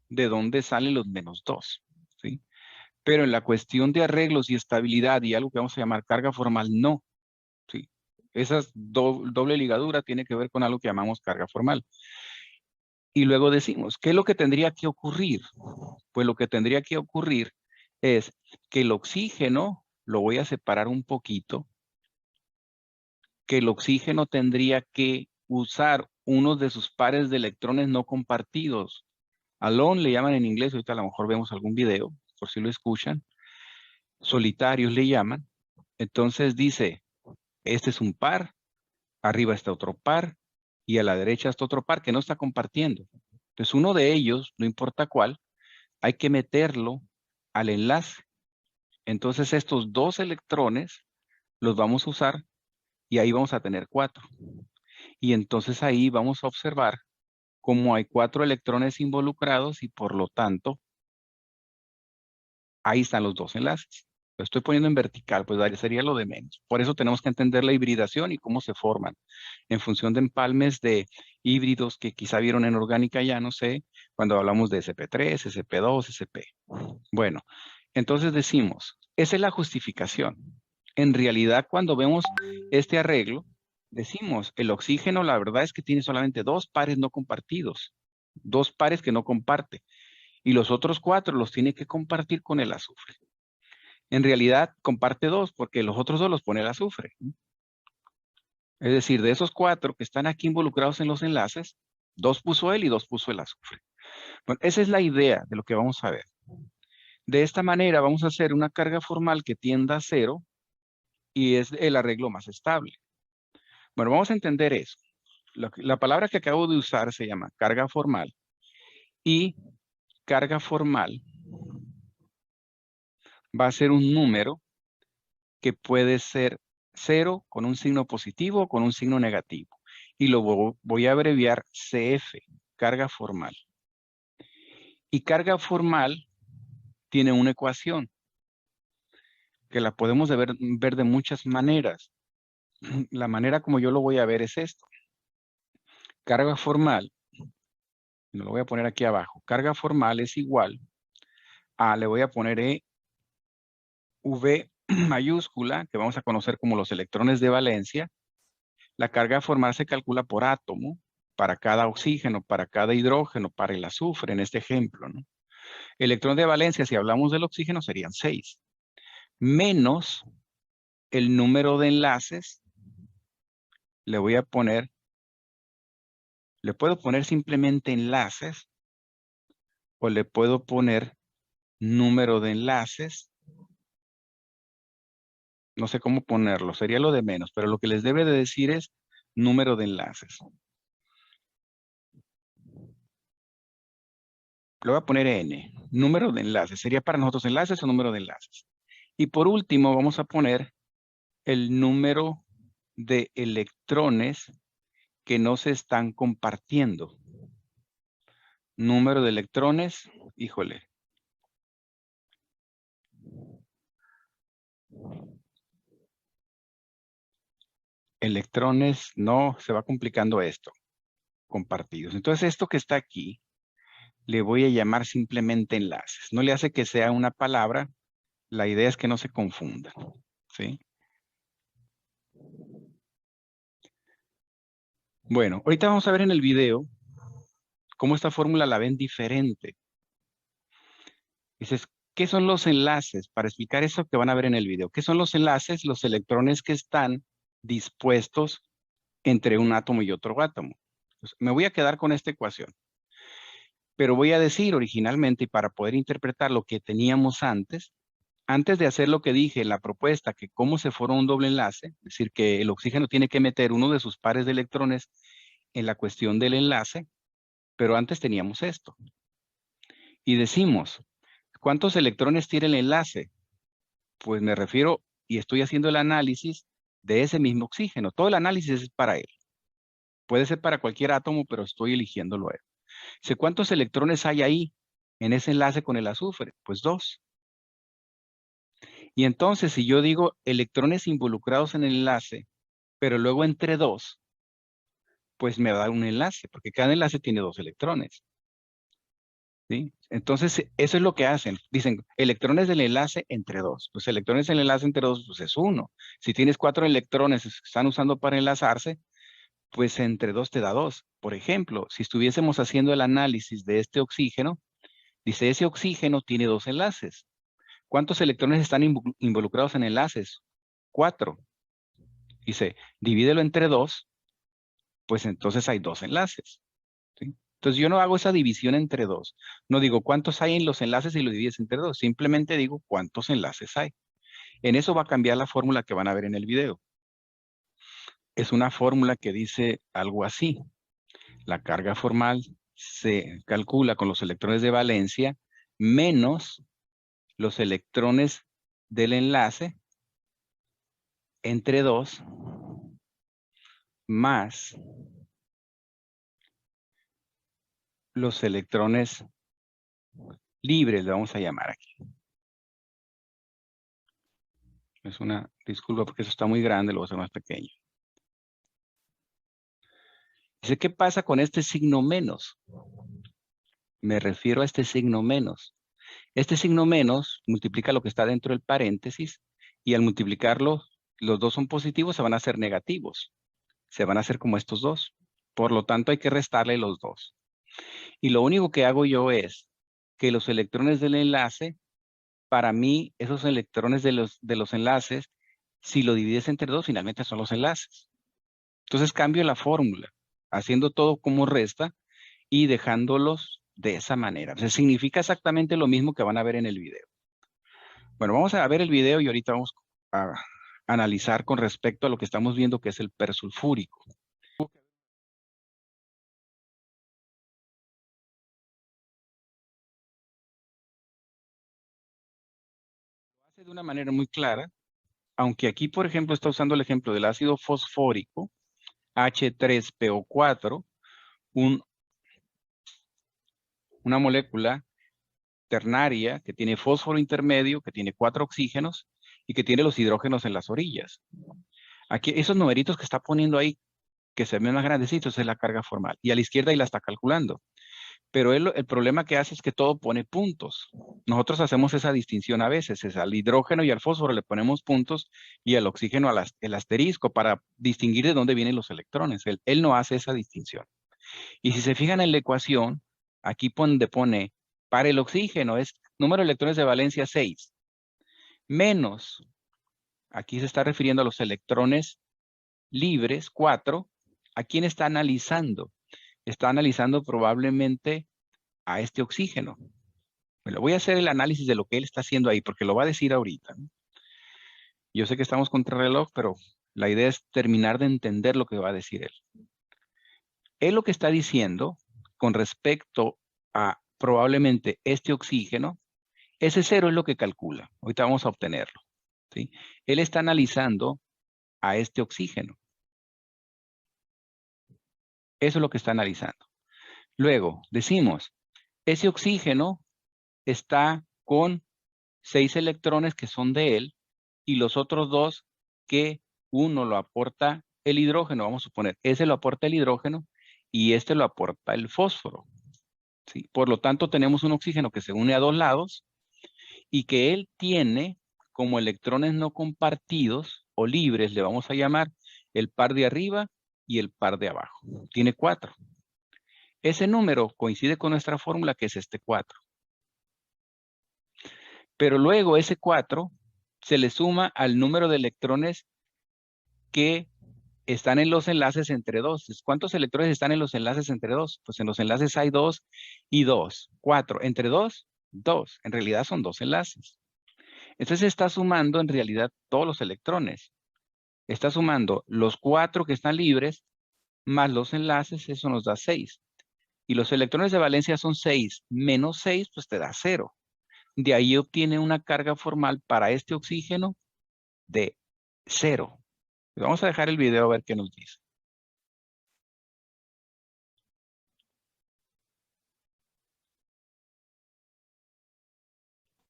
de dónde salen los -2, ¿sí? Pero en la cuestión de arreglos y estabilidad y algo que vamos a llamar carga formal, no. ¿Sí? Esa doble ligadura tiene que ver con algo que llamamos carga formal. Y luego decimos, ¿qué es lo que tendría que ocurrir? Pues lo que tendría que ocurrir es que el oxígeno, lo voy a separar un poquito, que el oxígeno tendría que usar uno de sus pares de electrones no compartidos. Alone le llaman en inglés, ahorita a lo mejor vemos algún video, por si lo escuchan. Solitarios le llaman. Entonces dice, este es un par, arriba está otro par, y a la derecha está otro par que no está compartiendo. Entonces uno de ellos, no importa cuál, hay que meterlo al enlace. Entonces estos 2 electrones los vamos a usar y ahí vamos a tener 4. Y entonces ahí vamos a observar cómo hay 4 electrones involucrados y por lo tanto ahí están los 2 enlaces. Lo estoy poniendo en vertical, pues sería lo de menos. Por eso tenemos que entender la hibridación y cómo se forman. En función de empalmes de híbridos que quizá vieron en orgánica, ya no sé, cuando hablamos de sp3, sp2, sp. Bueno, entonces decimos, esa es la justificación. En realidad, cuando vemos este arreglo, decimos, el oxígeno la verdad es que tiene solamente 2 pares no compartidos, 2 pares que no comparte, y los otros 4 los tiene que compartir con el azufre. En realidad, comparte 2 porque los otros 2 los pone el azufre. Es decir, de esos 4 que están aquí involucrados en los enlaces, 2 puso él y 2 puso el azufre. Bueno, esa es la idea de lo que vamos a ver. De esta manera vamos a hacer una carga formal que tienda a 0 y es el arreglo más estable. Bueno, vamos a entender eso. La palabra que acabo de usar se llama carga formal y carga formal va a ser un número que puede ser 0 con un signo positivo o con un signo negativo. Y lo voy a abreviar CF, carga formal. Y carga formal tiene una ecuación que la podemos ver de muchas maneras. La manera como yo lo voy a ver es esto. Carga formal, me lo voy a poner aquí abajo. Carga formal es igual a, le voy a poner V mayúscula, que vamos a conocer como los electrones de valencia. La carga formal se calcula por átomo, para cada oxígeno, para cada hidrógeno, para el azufre, en este ejemplo, ¿no? Electrón de valencia, si hablamos del oxígeno, serían 6. Menos el número de enlaces, le voy a poner, le puedo poner simplemente enlaces, o le puedo poner número de enlaces. No sé cómo ponerlo, sería lo de menos, pero lo que les debe de decir es número de enlaces. Le voy a poner N, número de enlaces. ¿Sería para nosotros enlaces o número de enlaces? Y por último vamos a poner el número de electrones que no se están compartiendo. Número de electrones, híjole. Electrones, no, se va complicando esto. Compartidos. Entonces esto que está aquí, le voy a llamar simplemente enlaces. No le hace que sea una palabra, la idea es que no se confundan, ¿sí? Bueno, ahorita vamos a ver en el video cómo esta fórmula la ven diferente. Dices, ¿qué son los enlaces? Para explicar eso que van a ver en el video. ¿Qué son los enlaces? Los electrones que están dispuestos entre un átomo y otro átomo. Entonces, me voy a quedar con esta ecuación. Pero voy a decir originalmente, y para poder interpretar lo que teníamos antes de hacer lo que dije en la propuesta, que cómo se forma un doble enlace, es decir, que el oxígeno tiene que meter uno de sus pares de electrones en la cuestión del enlace, pero antes teníamos esto. Y decimos, ¿cuántos electrones tiene el enlace? Pues me refiero, y estoy haciendo el análisis de ese mismo oxígeno. Todo el análisis es para él. Puede ser para cualquier átomo, pero estoy eligiéndolo a él. Sé cuántos electrones hay ahí en ese enlace con el azufre. Pues 2. Y entonces, si yo digo electrones involucrados en el enlace, pero luego entre 2, pues me da un enlace, porque cada enlace tiene 2 electrones. ¿Sí? Entonces, eso es lo que hacen. Dicen, electrones del enlace entre 2. Pues electrones del enlace entre 2, pues es 1. Si tienes 4 electrones que están usando para enlazarse, pues entre 2 te da 2. Por ejemplo, si estuviésemos haciendo el análisis de este oxígeno, dice, ese oxígeno tiene 2 enlaces. ¿Cuántos electrones están involucrados en enlaces? 4. Dice, divídelo entre 2, pues entonces hay 2 enlaces. ¿Sí? Entonces yo no hago esa división entre 2. No digo cuántos hay en los enlaces y lo divides entre 2. Simplemente digo cuántos enlaces hay. En eso va a cambiar la fórmula que van a ver en el video. Es una fórmula que dice algo así. La carga formal se calcula con los electrones de valencia menos los electrones del enlace entre 2 más los electrones libres, le vamos a llamar aquí. Es una disculpa porque eso está muy grande, lo voy a hacer más pequeño. Dice, ¿qué pasa con este signo menos? Me refiero a este signo menos. Este signo menos multiplica lo que está dentro del paréntesis y al multiplicarlo, los dos son positivos, se van a hacer negativos. Se van a hacer como estos dos. Por lo tanto, hay que restarle los dos. Y lo único que hago yo es que los electrones del enlace, para mí, esos electrones de los enlaces, si lo divides entre 2, finalmente son los enlaces. Entonces cambio la fórmula, haciendo todo como resta y dejándolos de esa manera. O sea, significa exactamente lo mismo que van a ver en el video. Bueno, vamos a ver el video y ahorita vamos a analizar con respecto a lo que estamos viendo que es el persulfúrico. Lo hace de una manera muy clara, aunque aquí, por ejemplo, está usando el ejemplo del ácido fosfórico, H3PO4, una molécula ternaria que tiene fósforo intermedio, que tiene 4 oxígenos y que tiene los hidrógenos en las orillas. Aquí, esos numeritos que está poniendo ahí, que se ven más grandecitos, es la carga formal. Y a la izquierda ahí la está calculando. Pero el problema que hace es que todo pone puntos. Nosotros hacemos esa distinción a veces. Es al hidrógeno y al fósforo le ponemos puntos y al oxígeno el asterisco para distinguir de dónde vienen los electrones. Él no hace esa distinción. Y si se fijan en la ecuación, aquí donde pone para el oxígeno es número de electrones de valencia 6, menos, aquí se está refiriendo a los electrones libres 4. ¿A quién está analizando? Está analizando probablemente a este oxígeno. Bueno, voy a hacer el análisis de lo que él está haciendo ahí, porque lo va a decir ahorita, ¿no? Yo sé que estamos contra el reloj, pero la idea es terminar de entender lo que va a decir él. Él lo que está diciendo con respecto a probablemente este oxígeno, ese 0 es lo que calcula. Ahorita vamos a obtenerlo, ¿sí? Él está analizando a este oxígeno. Eso es lo que está analizando. Luego, decimos, ese oxígeno está con 6 electrones que son de él y los otros 2 que uno lo aporta el hidrógeno, vamos a suponer, ese lo aporta el hidrógeno y este lo aporta el fósforo. ¿Sí? Por lo tanto, tenemos un oxígeno que se une a 2 lados y que él tiene como electrones no compartidos o libres, le vamos a llamar el par de arriba y el par de abajo. Tiene 4. Ese número coincide con nuestra fórmula que es este 4. Pero luego ese 4 se le suma al número de electrones que están en los enlaces entre 2. ¿Cuántos electrones están en los enlaces entre 2? Pues en los enlaces hay 2 y 2. 4. Entre 2, 2. En realidad son 2 enlaces. Entonces está sumando en realidad todos los electrones. Está sumando los 4 que están libres más los enlaces, eso nos da 6. Y los electrones de valencia son 6 menos 6, pues te da 0. De ahí obtiene una carga formal para este oxígeno de 0. Vamos a dejar el video a ver qué nos dice.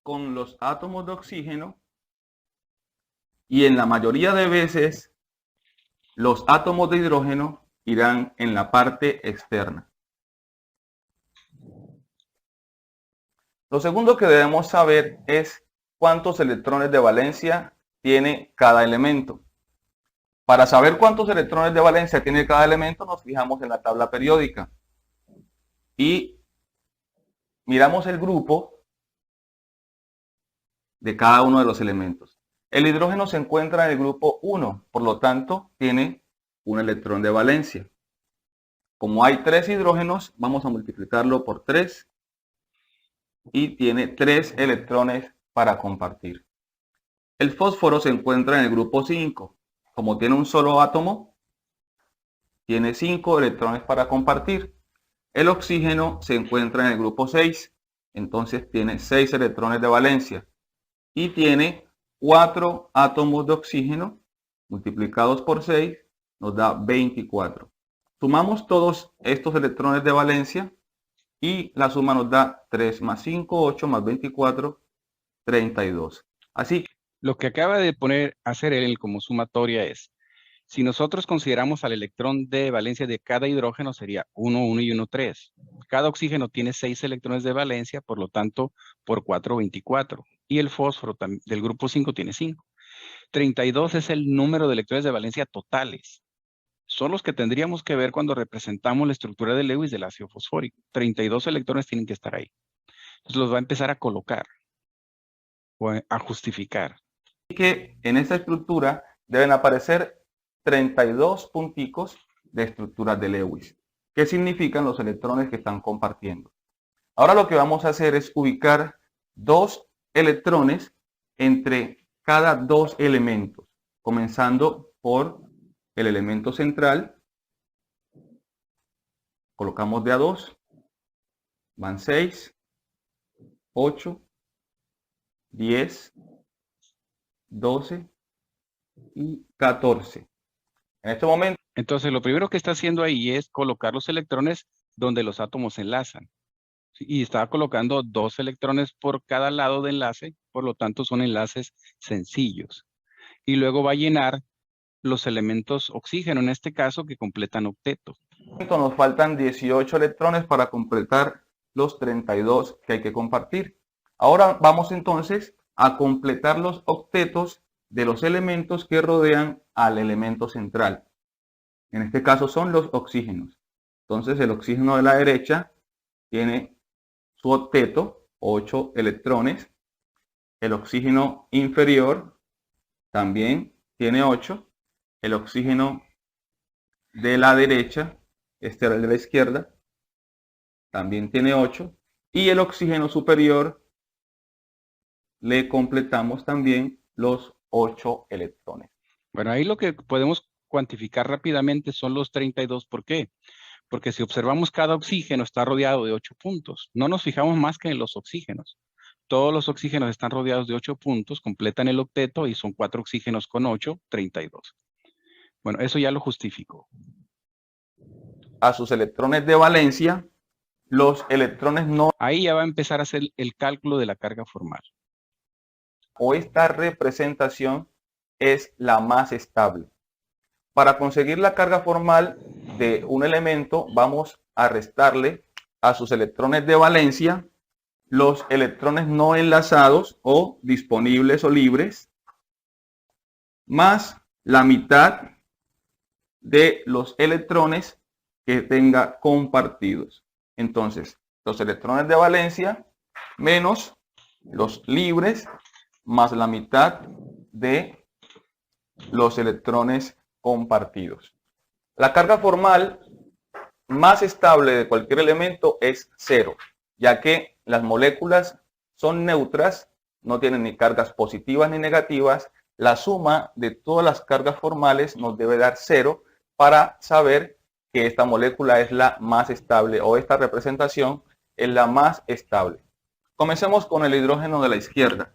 Con los átomos de oxígeno, y en la mayoría de veces los átomos de hidrógeno irán en la parte externa. Lo segundo que debemos saber es cuántos electrones de valencia tiene cada elemento. Para saber cuántos electrones de valencia tiene cada elemento, nos fijamos en la tabla periódica y miramos el grupo de cada uno de los elementos. El hidrógeno se encuentra en el grupo 1, por lo tanto tiene un electrón de valencia. Como hay 3 hidrógenos, vamos a multiplicarlo por 3 y tiene 3 electrones para compartir. El fósforo se encuentra en el grupo 5. Como tiene un solo átomo, tiene 5 electrones para compartir. El oxígeno se encuentra en el grupo 6, entonces tiene 6 electrones de valencia y tiene 4 átomos de oxígeno multiplicados por 6 nos da 24. Sumamos todos estos electrones de valencia y la suma nos da 3 más 5, 8 más 24, 32. Así que lo que acaba de hacer él como sumatoria es, si nosotros consideramos al electrón de valencia de cada hidrógeno sería 1, 1 y 1, 3. Cada oxígeno tiene 6 electrones de valencia, por lo tanto, por 4, 24. Y el fósforo del grupo 5 tiene 5. 32 es el número de electrones de valencia totales. Son los que tendríamos que ver cuando representamos la estructura de Lewis del ácido fosfórico. 32 electrones tienen que estar ahí. Entonces los va a empezar a colocar o a justificar. que en esta estructura deben aparecer 32 punticos de estructuras de Lewis, que significan los electrones que están compartiendo. Ahora lo que vamos a hacer es ubicar 2 electrones entre cada 2 elementos, comenzando por el elemento central. Colocamos de a 2, van 6, 8, 10, 12 y 14. En este momento, Entonces, lo primero que está haciendo ahí es colocar los electrones donde los átomos se enlazan. Y está colocando 2 electrones por cada lado de enlace, por lo tanto son enlaces sencillos. Y luego va a llenar los elementos oxígeno, en este caso, que completan octeto. nos faltan 18 electrones para completar los 32 que hay que compartir. Ahora vamos entonces a completar los octetos de los elementos que rodean al elemento central. En este caso son los oxígenos. Entonces el oxígeno de la derecha tiene su octeto, 8 electrones. El oxígeno inferior también tiene 8. El oxígeno de la derecha, este era el de la izquierda, también tiene 8. Y el oxígeno superior le completamos también los 8 electrones. Bueno, ahí lo que podemos cuantificar rápidamente son los 32. ¿Por qué? Porque si observamos cada oxígeno está rodeado de 8 puntos. No nos fijamos más que en los oxígenos. Todos los oxígenos están rodeados de 8 puntos, completan el octeto y son 4 oxígenos con 8, 32. Bueno, eso ya lo justificó. A sus electrones de valencia, los electrones no, Ahí ya va a empezar a hacer el cálculo de la carga formal. o esta representación es la más estable. Para conseguir la carga formal de un elemento, vamos a restarle a sus electrones de valencia los electrones no enlazados o disponibles o libres, más la mitad de los electrones que tenga compartidos. Entonces, los electrones de valencia menos los libres más la mitad de los electrones compartidos. La carga formal más estable de cualquier elemento es 0, ya que las moléculas son neutras, no tienen ni cargas positivas ni negativas. La suma de todas las cargas formales nos debe dar 0 para saber que esta molécula es la más estable, o esta representación es la más estable. Comencemos con el hidrógeno de la izquierda.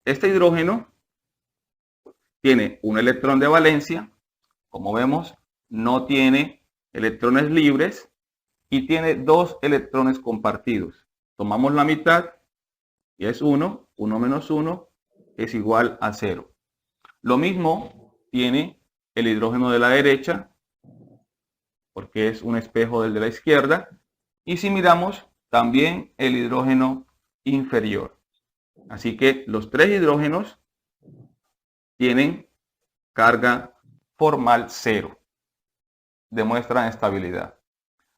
Este hidrógeno tiene un electrón de valencia, como vemos, no tiene electrones libres y tiene 2 electrones compartidos. Tomamos la mitad y es 1, 1 menos 1 es igual a 0. Lo mismo tiene el hidrógeno de la derecha, porque es un espejo del de la izquierda. Y si miramos, también el hidrógeno inferior. Así que los 3 hidrógenos tienen carga formal 0. Demuestran estabilidad.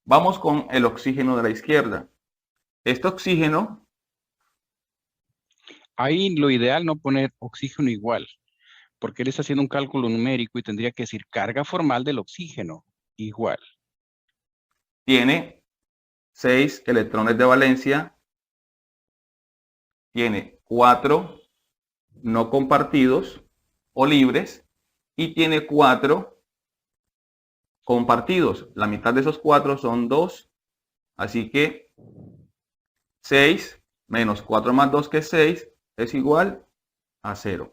Vamos con el oxígeno de la izquierda. Este oxígeno... Ahí lo ideal no poner oxígeno igual, porque él está haciendo un cálculo numérico y tendría que decir carga formal del oxígeno igual. Tiene 6 electrones de valencia, tiene 4 no compartidos o libres y tiene 4 compartidos. La mitad de esos 4 son 2, así que 6 menos 4 más 2 que es 6 es igual a 0.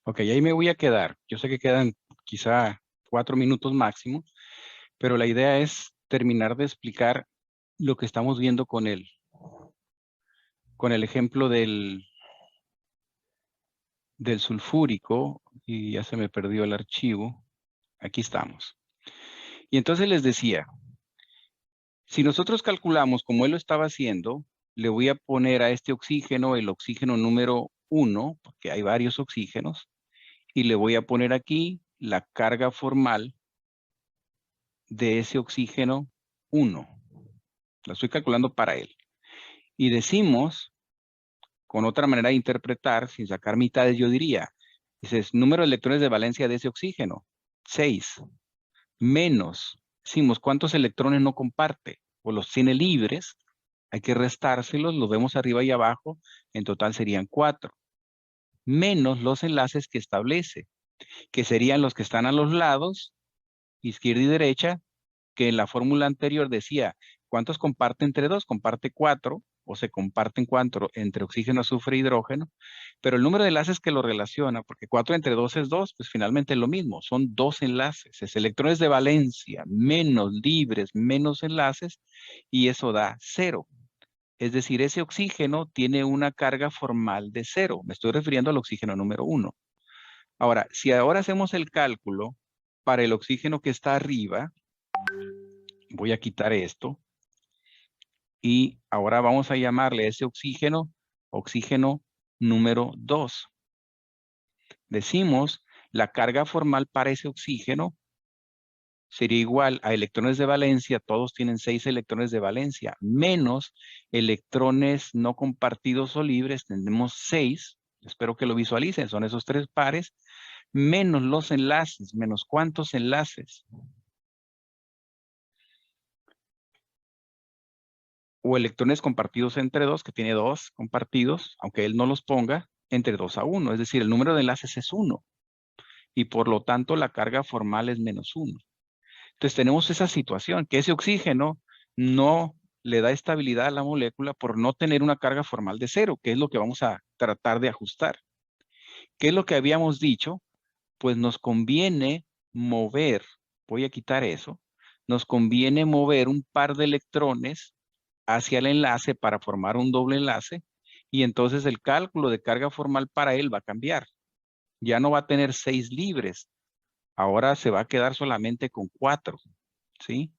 Ok, ahí me voy a quedar. Yo sé que quedan quizá 4 minutos máximo, pero la idea es terminar de explicar lo que estamos viendo con el ejemplo del sulfúrico, y ya se me perdió el archivo. Aquí estamos. Y entonces les decía, si nosotros calculamos como él lo estaba haciendo, le voy a poner a este oxígeno el oxígeno número 1, porque hay varios oxígenos, y le voy a poner aquí la carga formal de ese oxígeno 1. La estoy calculando para él. Y decimos, con otra manera de interpretar, sin sacar mitades, yo diría, dices, número de electrones de valencia de ese oxígeno, 6, menos, decimos, ¿cuántos electrones no comparte? O los tiene libres, hay que restárselos, los vemos arriba y abajo, en total serían 4, menos los enlaces que establece, que serían los que están a los lados, izquierda y derecha, que en la fórmula anterior decía, ¿cuántos comparte entre 2? Comparte 4, o se comparten 4 entre oxígeno, azufre e hidrógeno, pero el número de enlaces que lo relaciona, porque 4 entre 2 es 2, pues finalmente es lo mismo, son 2 enlaces, es electrones de valencia, menos libres, menos enlaces, y eso da 0. Es decir, ese oxígeno tiene una carga formal de 0. Me estoy refiriendo al oxígeno número 1. Ahora, si ahora hacemos el cálculo para el oxígeno que está arriba, voy a quitar esto. Y ahora vamos a llamarle a ese oxígeno, oxígeno número 2. Decimos, la carga formal para ese oxígeno sería igual a electrones de valencia, todos tienen 6 electrones de valencia, menos electrones no compartidos o libres, tenemos 6, espero que lo visualicen, son esos 3 pares, menos los enlaces, menos ¿cuántos enlaces? O electrones compartidos entre 2, que tiene 2 compartidos, aunque él no los ponga, entre 2 a 1. Es decir, el número de enlaces es 1. Y por lo tanto, la carga formal es menos 1. Entonces, tenemos esa situación, que ese oxígeno no le da estabilidad a la molécula por no tener una carga formal de 0, que es lo que vamos a tratar de ajustar. ¿Qué es lo que habíamos dicho? Pues nos conviene mover, voy a quitar eso, nos conviene mover un par de electrones hacia el enlace para formar un doble enlace, y entonces el cálculo de carga formal para él va a cambiar. Ya no va a tener 6 libres, ahora se va a quedar solamente con 4, ¿sí?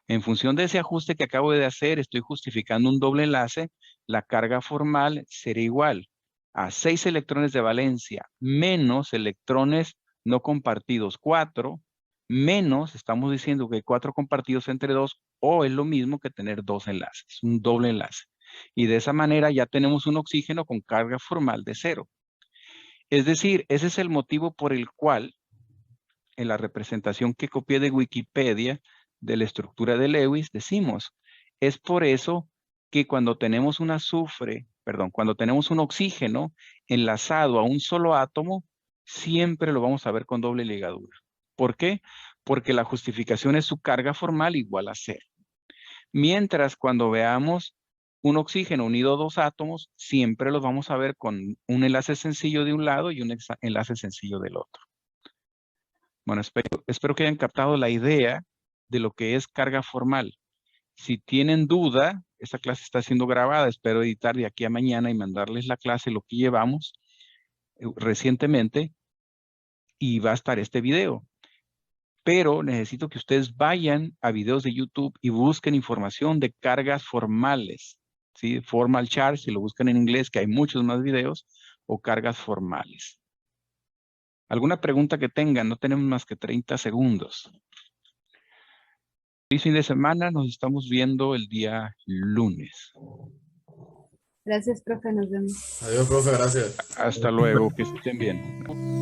En función de ese ajuste que acabo de hacer, estoy justificando un doble enlace, la carga formal será igual a 6 electrones de valencia menos electrones no compartidos 4, menos, estamos diciendo que 4 compartidos entre 2, o es lo mismo que tener 2 enlaces, un doble enlace. Y de esa manera ya tenemos un oxígeno con carga formal de 0. Es decir, ese es el motivo por el cual en la representación que copié de Wikipedia de la estructura de Lewis, decimos, es por eso que cuando tenemos un cuando tenemos un oxígeno enlazado a un solo átomo, siempre lo vamos a ver con doble ligadura. ¿Por qué? Porque la justificación es su carga formal igual a 0. Mientras cuando veamos un oxígeno unido a dos átomos, siempre los vamos a ver con un enlace sencillo de un lado y un enlace sencillo del otro. Bueno, espero que hayan captado la idea de lo que es carga formal. Si tienen duda, esta clase está siendo grabada, espero editar de aquí a mañana y mandarles la clase, lo que llevamos recientemente, y va a estar este video. Pero necesito que ustedes vayan a videos de YouTube y busquen información de cargas formales, ¿sí? Formal charge, si lo buscan en inglés, que hay muchos más videos, o cargas formales. ¿Alguna pregunta que tengan? No tenemos más que 30 segundos. Feliz fin de semana, nos estamos viendo el día lunes. Gracias, profe, nos vemos. Adiós, profe, gracias. Hasta luego, que estén bien.